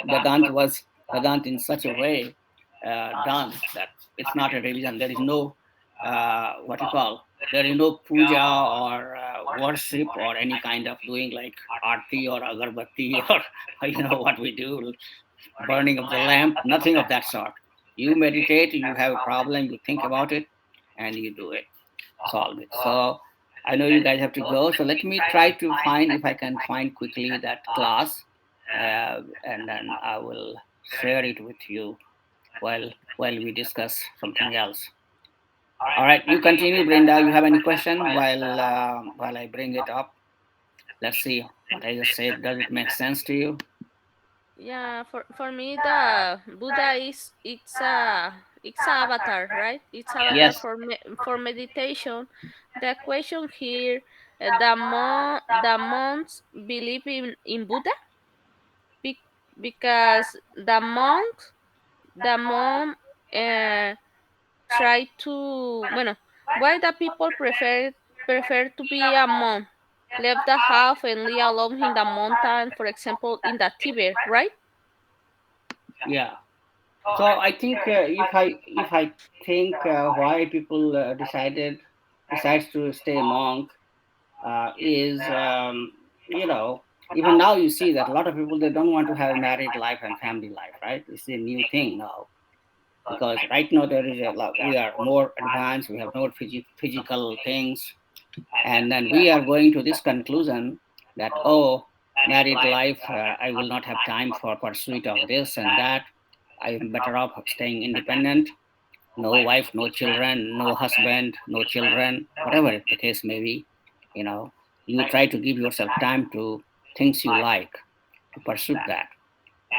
Vedanta in such a way done that it's not a religion. There is no what you call, there is no puja or worship or any kind of doing like arti or agarbatti or what we do, burning of the lamp, nothing of that sort. You meditate, you have a problem, you think about it, and you do it, solve it. So I know you guys have to go, so let me try to find, if I can find quickly, that class, and then I will share it with you while we discuss something else. All right, you continue, Brenda. You have any question while I bring it up? Let's see what I just said. Does it make sense to you? Yeah, for me the Buddha it's a avatar, right? It's avatar Yes. for meditation. The question here, the monks believe in Buddha because the monk uh, try to, bueno, why the people prefer to be a monk, left the house and live alone in the mountain, for example, in the Tibet, right? Yeah. So I think if I think why people decides to stay monk is even now you see that a lot of people, they don't want to have married life and family life, right? It's a new thing now, because right now there is a lot, we are more advanced, we have more physical things, and then we are going to this conclusion that, oh, married life, I will not have time for pursuit of this and that. I am better off staying independent. No wife, no children, no husband, no children, whatever the case may be. You try to give yourself time to things you like, to pursue that.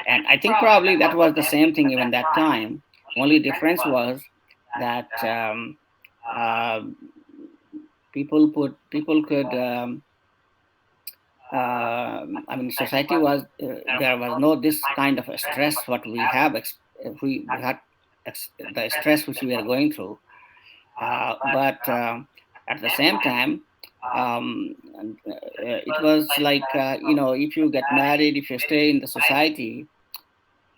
And I think probably that was the same thing even that time. Only difference was that uh, people could I mean, society was there was no this kind of a stress what we have we had the stress which we are going through, but at the same time, it was like if you get married, if you stay in the society,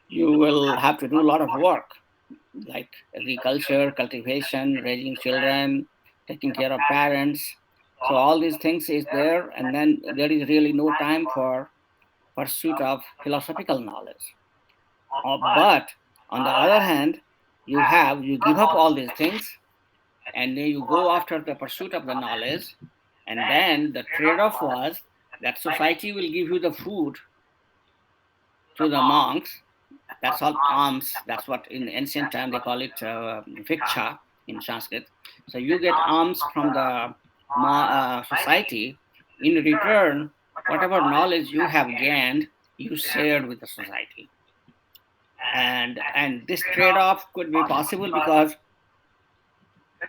you will have to do a lot of work, like agriculture, cultivation, raising children, taking care of parents. So all these things is there, and then there is really no time for pursuit of philosophical knowledge. But on the other hand, you give up all these things, and then you go after the pursuit of the knowledge, and then the trade-off was that society will give you the food to the monks. That's all alms. That's what in ancient time they call it viksha in Sanskrit. So you get alms from the society. In return, whatever knowledge you have gained, you shared with the society. And this trade-off could be possible because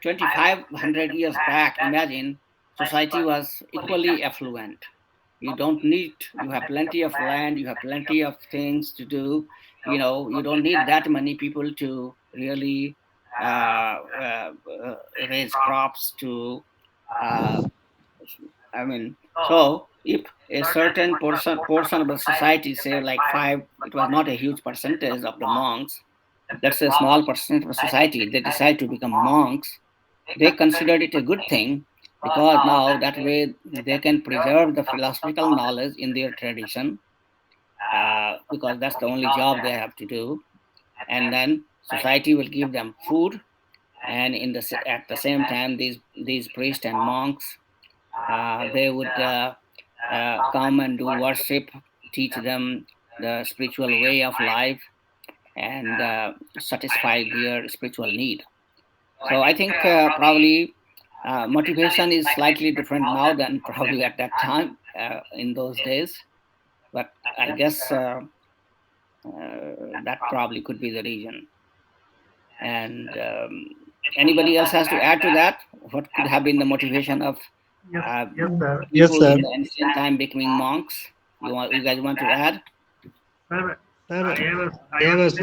2,500 years back, imagine, society was equally affluent. You have plenty of land, you have plenty of things to do. You don't need that many people to really raise crops to, so if a certain portion of the society, say like it was not a huge percentage of the monks, let's say a small percentage of the society, they decide to become monks, they considered it a good thing, because now that way they can preserve the philosophical knowledge in their tradition, because that's the only job they have to do. And then society will give them food, and at the same time, these priests and monks, they would come and do worship, teach them the spiritual way of life, and satisfy their spiritual need. So I think probably motivation is slightly different now than probably at that time in those days. But I guess that probably could be the reason. And anybody else has to add to that? What could have been the motivation of people in the ancient time becoming monks? You guys want to add? Sir,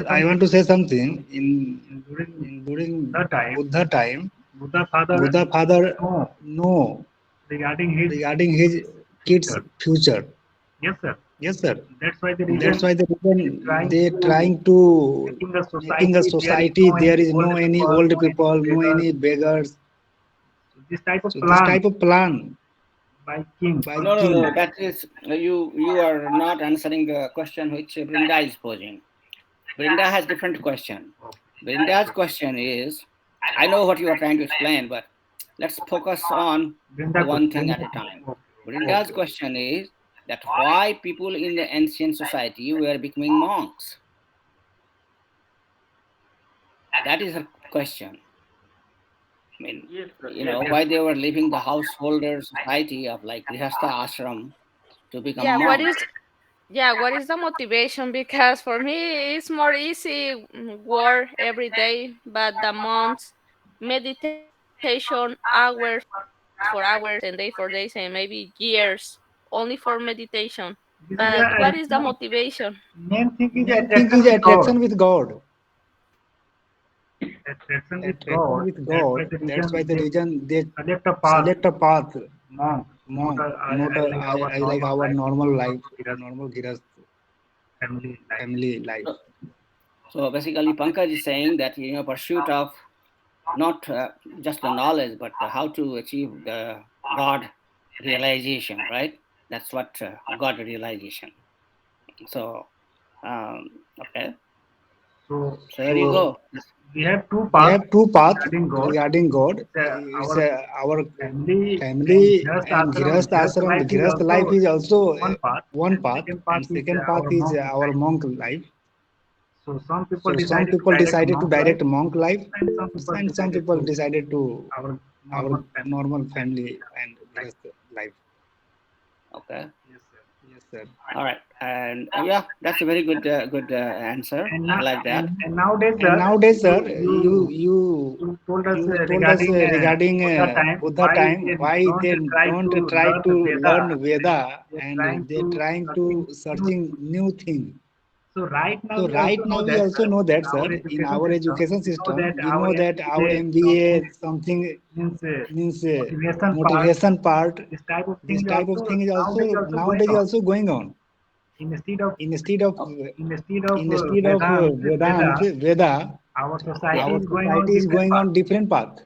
I want to say something. During Buddha time, Buddha father know regarding his kids' future. Yes, sir. That's why the reason they trying to making a society there is no any old people, no any beggars. So this type of plan by No, no, king. no. That is you are not answering the question which Brinda is posing. Brinda has different question. Brinda's question is, I know what you are trying to explain, but let's focus on the one thing at a time. Brinda's Okay. question is that why people in the ancient society were becoming monks. That is her question. I mean, Yes, sir. you Yes. know, why they were leaving the householder society of like Grihastha ashram to become Yeah, monks. what is the motivation? Because for me, it's more easy work every day, but the months, meditation hours for hours and day for days and maybe years only for meditation. But what is the motivation? Main thing is attraction with God. Attraction with God. That's why the reason they select a path, monk, not a, I like our normal life, normal girast family life. So basically, Pankaj is saying that pursuit of not just the knowledge, but how to achieve the God realization, right? That's what God realization. So, okay. So here you So go. we have two paths regarding God. It's our family and Girast ashram. Girast life is also one path, and second path is our monk life. So some people decided to direct monk life, and some people decided to our normal family and Girast life. Okay. Yes, sir. All right. And yeah, that's a very good answer. I like that. And nowadays, sir, you told us regarding Buddha time why they don't try to learn Veda and they trying to searching new thing. So right now we also know that, sir, in our education system, we know that our MBA something means motivation part. This type of thing is also nowadays also going on. Instead of Vedanta, Veda, Yeah. our society is going on different path.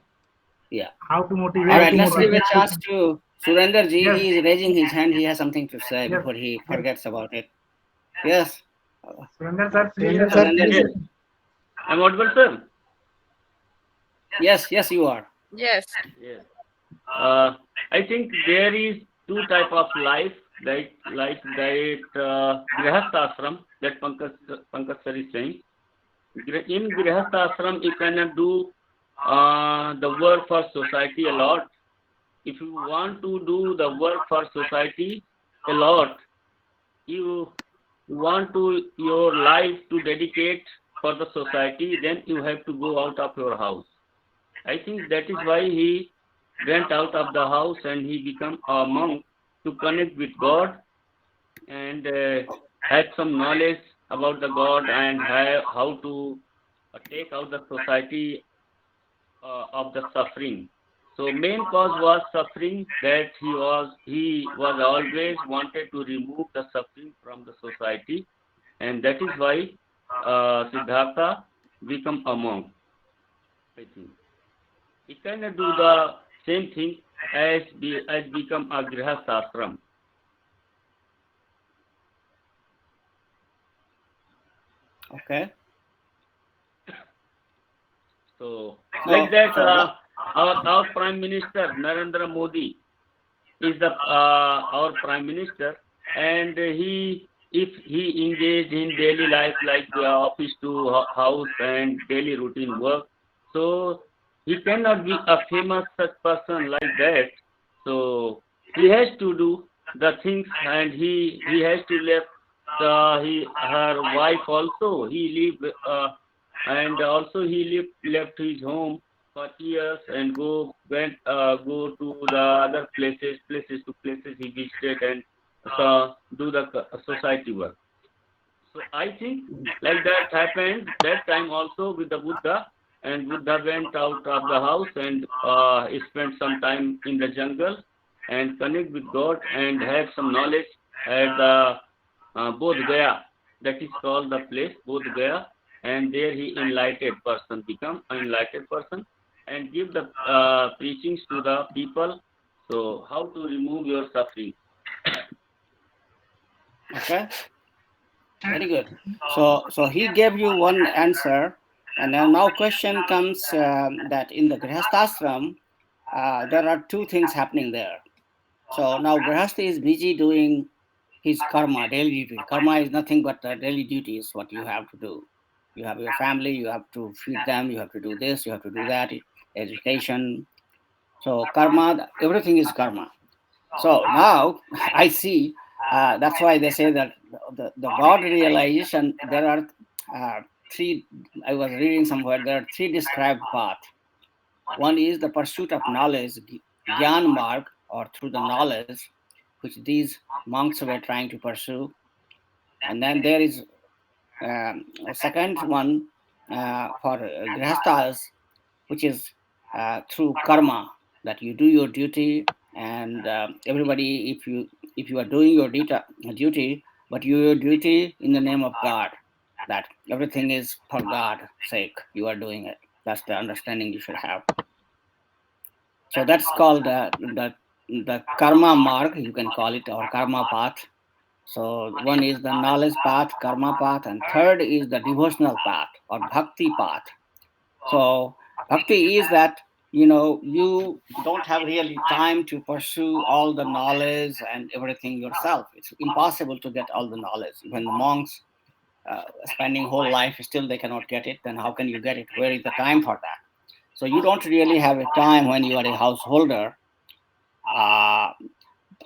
Yeah. All How right. to Let's give a motivate chance to Surender ji. He is raising his hand. He has something to say before he forgets about it. Yes. Surrender, sir, Surender please. Yes. ji. I'm audible, sir. Yes. Yes, you are. Yes. Yes. I think there is two type of life, like that Grihastha ashram that Pankaj sir is saying. In Grihastha ashram, you cannot do the work for society a lot. If you want to do the work for society a lot, you want to your life to dedicate for the society, then you have to go out of your house. I think that is why he went out of the house and he became a monk to connect with God and had some knowledge about the God and how to take out the society of the suffering. So main cause was suffering that he was always wanted to remove the suffering from the society, and that is why Siddhartha become a monk. I think he cannot do the same thing as become a grihasthashram. Okay. So So, like that, so our Prime Minister Narendra Modi is the our Prime Minister, and he if he engaged in daily life like office to house and daily routine work, so he cannot be a famous such person like that. So he has to do the things, and he has to left her wife also. He leave and also he left his home for years and go to the other places he visited and do the society work. So I think like that happened that time also with the Buddha, and Buddha went out of the house and he spent some time in the jungle and connect with God and have some knowledge at the Bodh Gaya. That is called the place Bodh Gaya, and there he enlightened person become an enlightened person and give the preachings to the people. So how to remove your suffering? Okay, very good. So he gave you one answer, and then now question comes that in the Grihasthashram, there are two things happening there. So now Grihastha is busy doing his karma, daily duty. Karma is nothing but daily duty is what you have to do. You have your family, you have to feed them, you have to do this, you have to do that, education. So karma, everything is karma. So now I see, that's why they say that the God realization, there are three, I was reading somewhere, there are three described paths. One is the pursuit of knowledge, Gyan Marg, or through the knowledge, which these monks were trying to pursue. And then there is a second one for Grihasthas, which is through karma, that you do your duty, and everybody, if you are doing your duty, but you your duty in the name of God, that everything is for God's sake, you are doing it. That's the understanding you should have. So that's called the karma marg, you can call it, or karma path. So one is the knowledge path, karma path, and third is the devotional path or bhakti path. So bhakti is that, you don't have really time to pursue all the knowledge and everything yourself. It's impossible to get all the knowledge. When the monks spending whole life, still they cannot get it, then how can you get it? Where is the time for that? So you don't really have a time when you are a householder.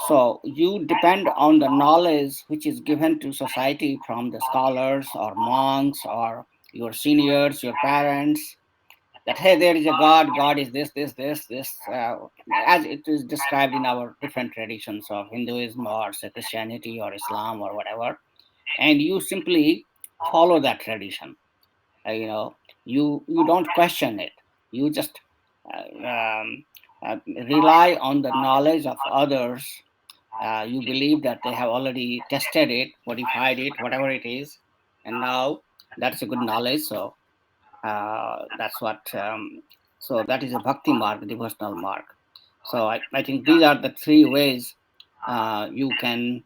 So you depend on the knowledge which is given to society from the scholars or monks or your seniors, your parents, that, hey, there is a God is this, as it is described in our different traditions of Hinduism or say Christianity or Islam or whatever. And you simply follow that tradition. You don't question it. You just rely on the knowledge of others. You believe that they have already tested it, modified it, whatever it is, and now that's a good knowledge. So that's what. So that is a bhakti mark, devotional mark. So I think these are the three ways you can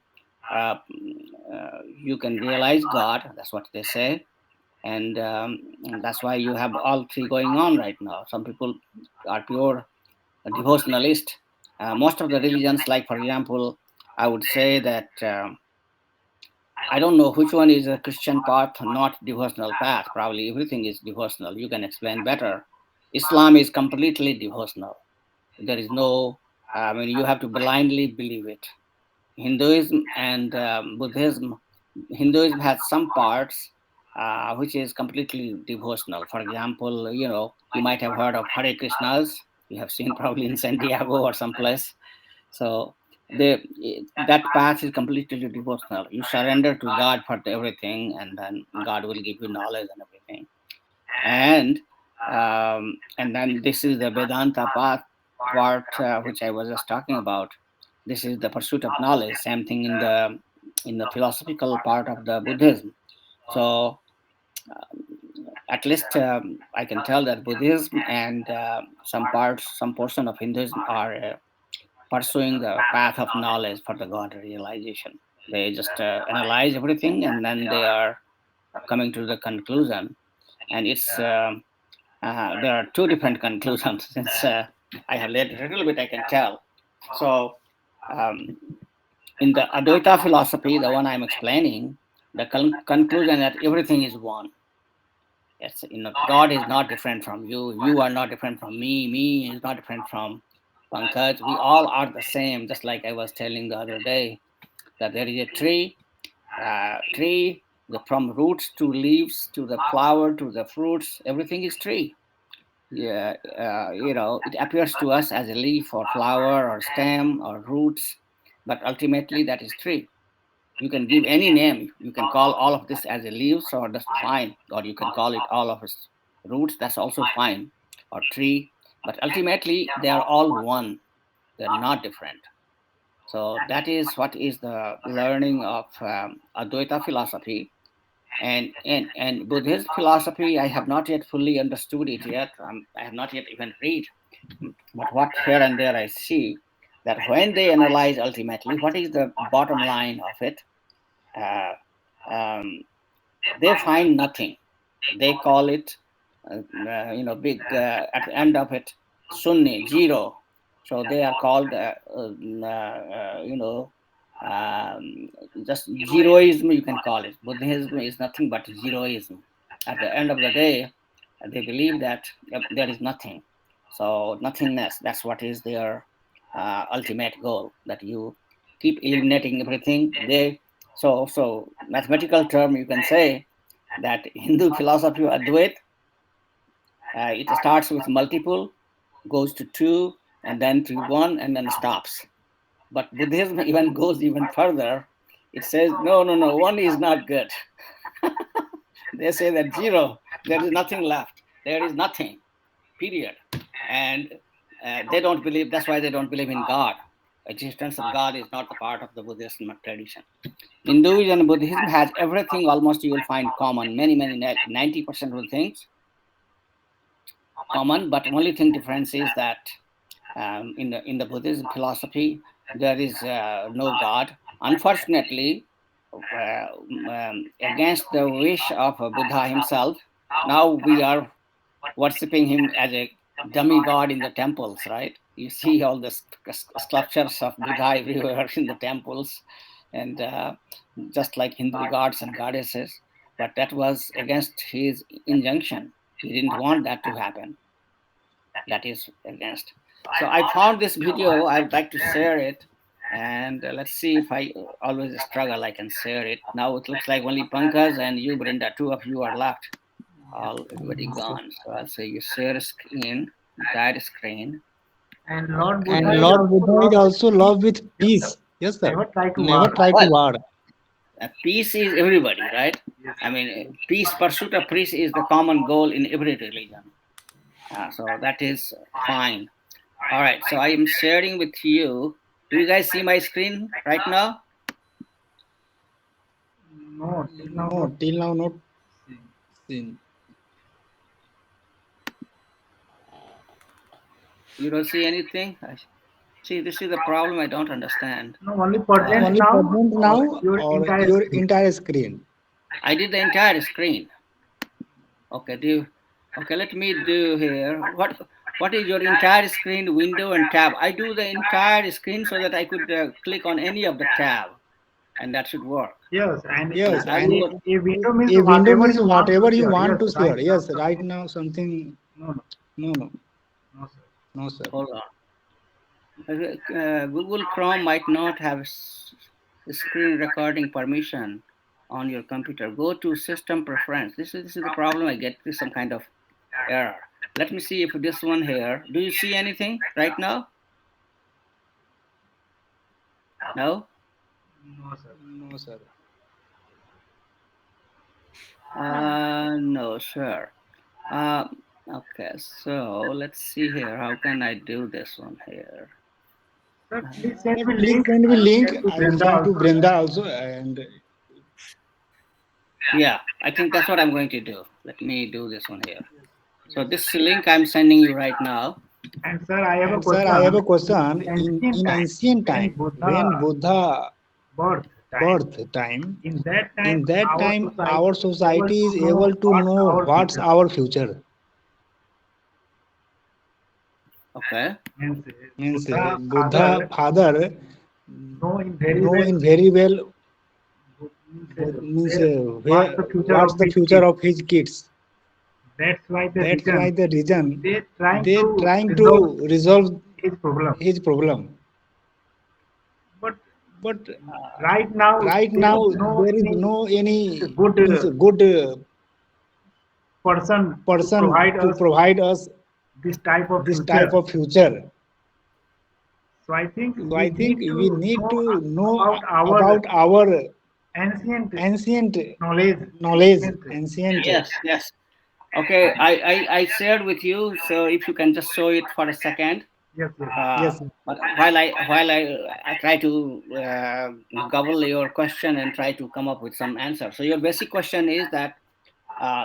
realize God. That's what they say. And that's why you have all three going on right now. Some people are pure devotionalist. Most of the religions, like for example, I would say that I don't know which one is a Christian path, not devotional path. Probably everything is devotional. You can explain better. Islam is completely devotional. There is no, you have to blindly believe it. Hinduism and Buddhism, Hinduism has some parts which is completely devotional. For example, you might have heard of Hare Krishnas. You have seen probably in San Diego or someplace. So that path is completely devotional. You surrender to God for everything, and then God will give you knowledge and everything. And then this is the Vedanta part which I was just talking about. This is the pursuit of knowledge. Same thing in the philosophical part of the Buddhism. So at least I can tell that Buddhism and some portion of Hinduism are pursuing the path of knowledge for the God realization. They just analyze everything, and then they are coming to the conclusion. And it's there are two different conclusions. Since I have read a little bit, I can tell. So in the Advaita philosophy, the one I'm explaining, the conclusion that everything is one. Yes, God is not different from you. You are not different from me. Me is not different from Pankaj. We all are the same. Just like I was telling the other day, that there is a tree, from roots to leaves to the flower to the fruits, everything is tree. Yeah, it appears to us as a leaf or flower or stem or roots, but ultimately that is tree. You can give any name. You can call all of this as a leaves, or that's fine, or you can call it all of us roots, that's also fine, or tree. But ultimately, they are all one. They're not different. So that is what is the learning of Advaita philosophy. And Buddhist philosophy, I have not yet fully understood it yet. I have not yet even read, but what here and there I see that when they analyze ultimately what is the bottom line of it, uh, um, they find nothing. They call it, big at the end of it, Sunni, zero. So they are called, just zeroism, you can call it. Buddhism is nothing but zeroism. At the end of the day, they believe that there is nothing. So nothingness, that's what is their ultimate goal, that you keep eliminating everything. So mathematical term, you can say that Hindu philosophy of Advait, it starts with multiple, goes to 2, and then to 1, and then stops. But Buddhism even goes even further. It says, no, 1 is not good. They say that 0, there is nothing left. There is nothing, period. And they don't believe, that's why they don't believe in God. Existence of God is not a part of the Buddhist tradition. Hinduism and Buddhism has everything almost you will find common, many, 90% of the things common, but only thing difference is that in the Buddhism philosophy, there is no God. Unfortunately, against the wish of Buddha himself, now we are worshipping him as a demigod in the temples, right? You see all the sculptures of Buddha everywhere in the temples, and just like Hindu gods and goddesses. But that was against his injunction. He didn't want that to happen. That is against. So I found this video. I'd like to share it, and let's see if I always struggle. I can share it. Now it looks like only Pankaj and you, Brenda. 2 of you are left. Everybody gone. So I'll say you share screen, entire screen. And Lord And Buddha Lord Buddha is also love with peace. Yes, sir. never try to Never war. try to war. Peace is everybody, right? I mean, peace, pursuit of peace is the common goal in every religion. So that is fine. All right, so I am sharing with you. Do you guys see my screen right now? No, till now No, not till now not seen. You don't see anything? See, this is the problem I don't understand. no only present Only now. present now Your or entire your screen. entire screen. I did the entire screen. Okay, okay, let me do here. What is your entire screen, window and tab? I do the entire screen so that I could click on any of the tab, and that should work. Yes, and Yes, I and will. a window means a window whatever means you want whatever to you share. want Yes, to share. right now Yes, right something. now something. No, No, no, no, sir. no, sir. Hold on. Google Chrome might not have screen recording permission on your computer. Go to system preference. This is the problem I get. This some kind of error. Let me see if this one here. Do you see anything right now? No. No, sir. No, sir. No, sure. Okay, so let's see here. How can I do this one here? Sir, please send But me please link. send me I will link. send to I will Brenda send to also. Brenda also. And Yeah, I think that's what I'm going to do. Let me do this one here. So this link I'm sending you right now. And sir, I have a and sir, I have a question. question. In In ancient time, ancient when time, when Buddha Buddha birth time, birth time, in that in time, that our time, society our is able society is to know able to what's know our what's future. our future. Okay. Means Means father Buddha father know in very know well in very well means what's where the future what's of the his future kids. of his kids. That's why the That's why reason the reason they trying they to trying resolve to resolve his problem. his problem. But But right now right there now is no there is any no any good means good person to person provide to us provide us this type of this type future. of future. So I think So we I think need we to need know to know about our about our ancient ancient knowledge, knowledge, ancient ancient Yes, yes. Okay, I shared with you, so if you can just show it for a second. Yes, yes. Yes, sir. But while I try to gobble your question and try to come up with some answer. So your basic question is that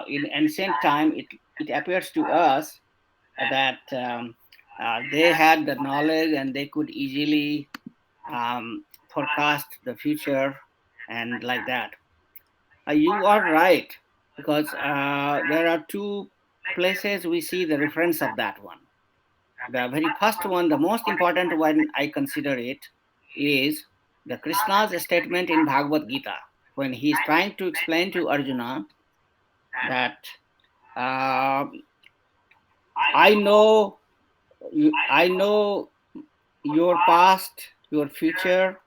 in ancient time, it appears to us that they had the knowledge and they could easily forecast the future and like that. You are right, because there are two places we see the reference of that one. The very first one, the most important one I consider it, is the Krishna's statement in Bhagavad Gita when he is trying to explain to Arjuna that uh, I know I know your past, your future,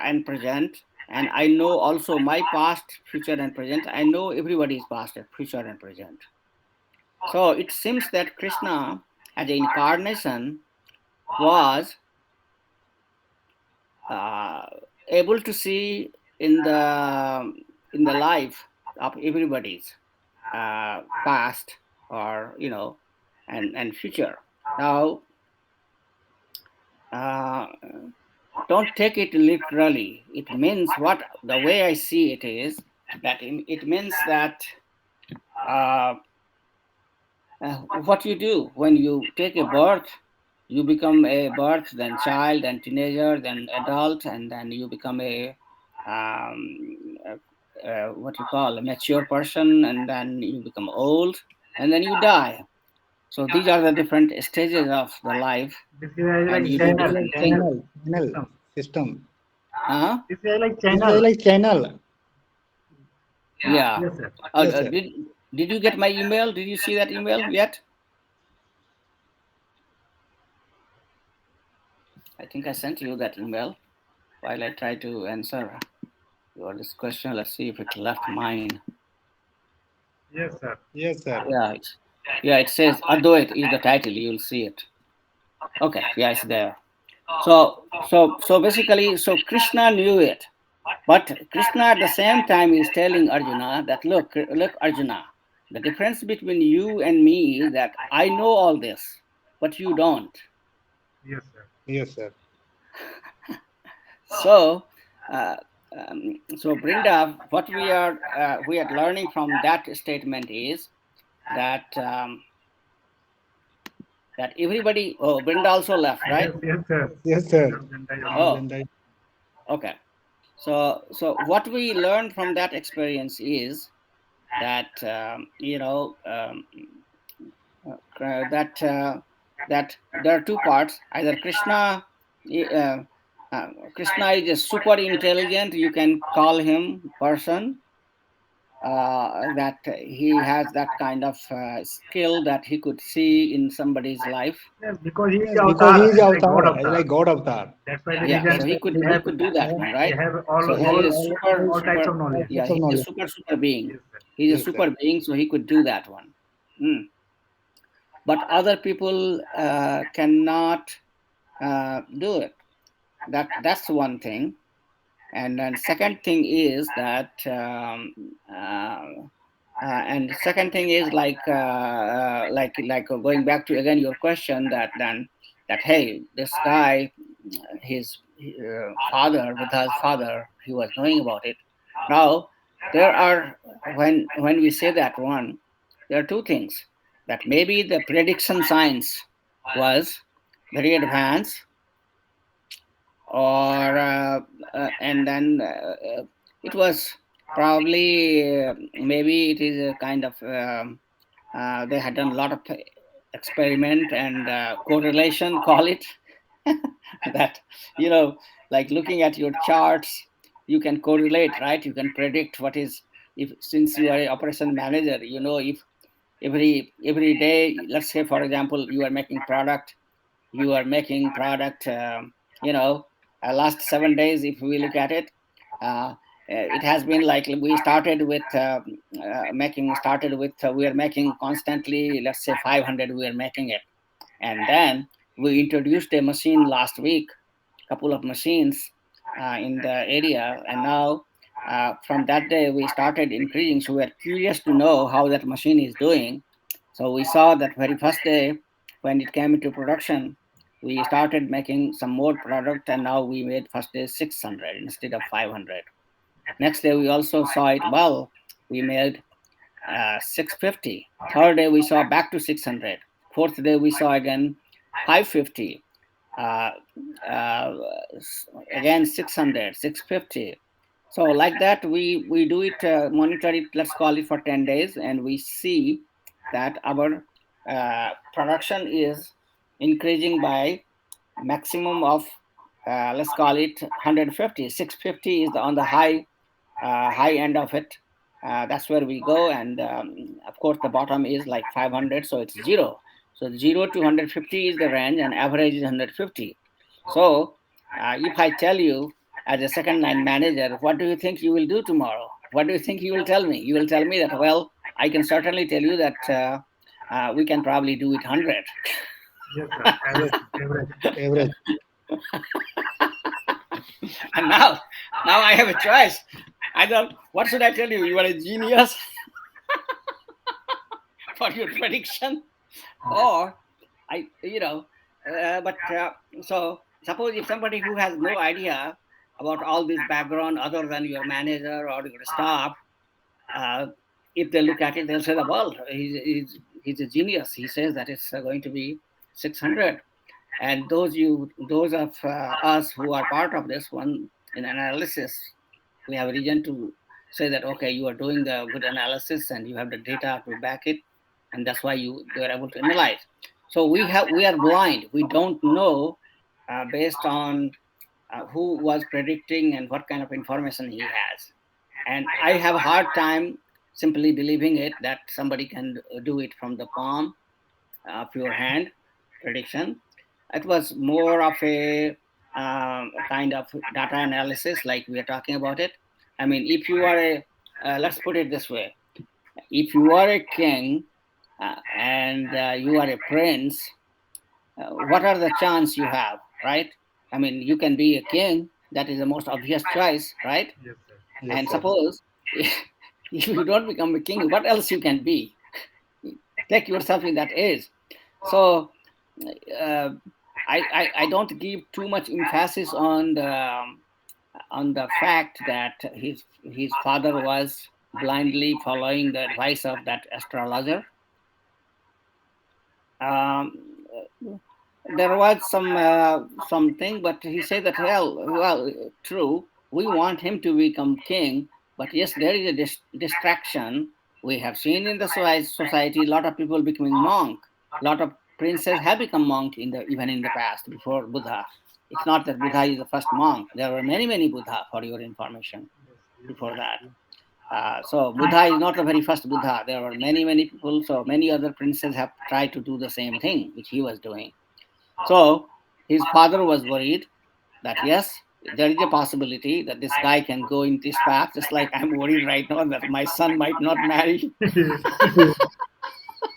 and present, and I know also my past, future, and present. I know everybody's past, future, and present. So it seems that Krishna, as an incarnation, was uh, able to see in the life of everybody's past, or and future. Now, uh, don't take it literally. It means, what the way I see it is that it means that uh, what you do when you take a birth, you become a birth, then child, then teenager, then adult, and then you become what you call a mature person, and then you become old, and then you die. So these are the different stages of the life, This is and like you do channel, different things. channel channel system. system. Huh? This is like This is channel. like channel. Yeah. Yes, sir. Yes, sir. Did you get my email? Did you see that email yet? I think I sent you that email while I try to answer this question. Let's see if it left mine. Yes, sir. Yes, sir. Yeah, it says Advait is the title. You'll see it. Okay, yeah, it's there. So basically, so Krishna knew it, but Krishna at the same time is telling Arjuna that look Arjuna, the difference between you and me is that I know all this, but you don't. Yes, sir. Yes, sir. So, so Brinda, what we are learning from that statement is that that everybody. Oh, Brinda also left, right? Yes, sir. Yes, sir. Oh, And I, okay. So what we learned from that experience is that that there are two parts. Either uh, Krishna is a super intelligent, you can call him person, that he has that kind of skill that he could see in somebody's life. Yes, because he is yes, because he avatar, is like God avatar, avatar. like God avatar. That's why the Yeah, reason so he could they do that one, they right? have So he all is a all types super, of knowledge. yeah, Lots of he's a knowledge. super being. Yes, sir. He's a Yes, super sir. being, so he could do that one. Mm. But other people cannot do it. That's one thing. And then second thing is that and second thing is like going back to again your question, that hey, this guy, his father, Buddha's father, he was knowing about it. Now there are, when we say that one, there are two things: that maybe the prediction science was very advanced, or and then it was probably maybe it is a kind of they had done a lot of experiment and correlation, call it, that like looking at your charts, you can correlate, right? You can predict what is, if since you are an operation manager, if every day, let's say for example, you are making product, you know last 7 days, if we look at it, it has been like we started with we are making constantly, let's say 500 we are making it, and then we introduced a machine last week, couple of machines in the area, and now from that day, we started increasing. So we were curious to know how that machine is doing. So we saw that very first day when it came into production, we started making some more product, and now we made first day 600 instead of 500. Next day, we also saw it well. We made 650. Third day, we saw back to 600. Fourth day, we saw again 550. Uh, uh, Again 600, 650. So like that, we do it, monitor it, let's call it for 10 days, and we see that our production is increasing by maximum of, let's call it 150. 650 is on the high end of it. That's where we go, and of course the bottom is like 500, so it's zero. So 0 to 150 is the range, and average is 150. So if I tell you as a second line manager, what do you think you will do tomorrow? What do you think you will tell me? You will tell me that, well, I can certainly tell you that we can probably do it 100. Yes, sir. Average. Average. And now I have a choice. I thought, what should I tell you? You are a genius for your prediction, or so suppose if somebody who has no idea about all this background other than your manager or your staff, if they look at it, they'll say, well, he's a genius. He says that it's going to be 600. And those of us who are part of this one in analysis, we have a reason to say that, okay, you are doing the good analysis and you have the data to back it, and that's why you are able to analyze. So we are blind. We don't know based on who was predicting and what kind of information he has. And I have a hard time simply believing it that somebody can do it from the palm of your hand prediction. It was more of a kind of data analysis, like we are talking about it. I mean, if you are let's put it this way: if you are a king and you are a prince, what are the chances you have, right? I mean, you can be a king. That is the most obvious choice, right? Yes, sir. Yes, And sir. suppose if you don't become a king, what else you can be? Take yourself in that age. So I don't give too much emphasis on the fact that his father was blindly following the advice of that astrologer. There was something, but he said that, well, true, we want him to become king, but yes, there is a distraction. We have seen in the society a lot of people becoming monk. A lot of princes have become monk even in the past before Buddha. It's not that Buddha is the first monk. There were many Buddha, for your information, before that. So Buddha is not the very first Buddha. There were many people. So many other princes have tried to do the same thing which he was doing. So his father was worried that yes, there is a possibility that this guy can go in this path, just like I'm worried right now that my son might not marry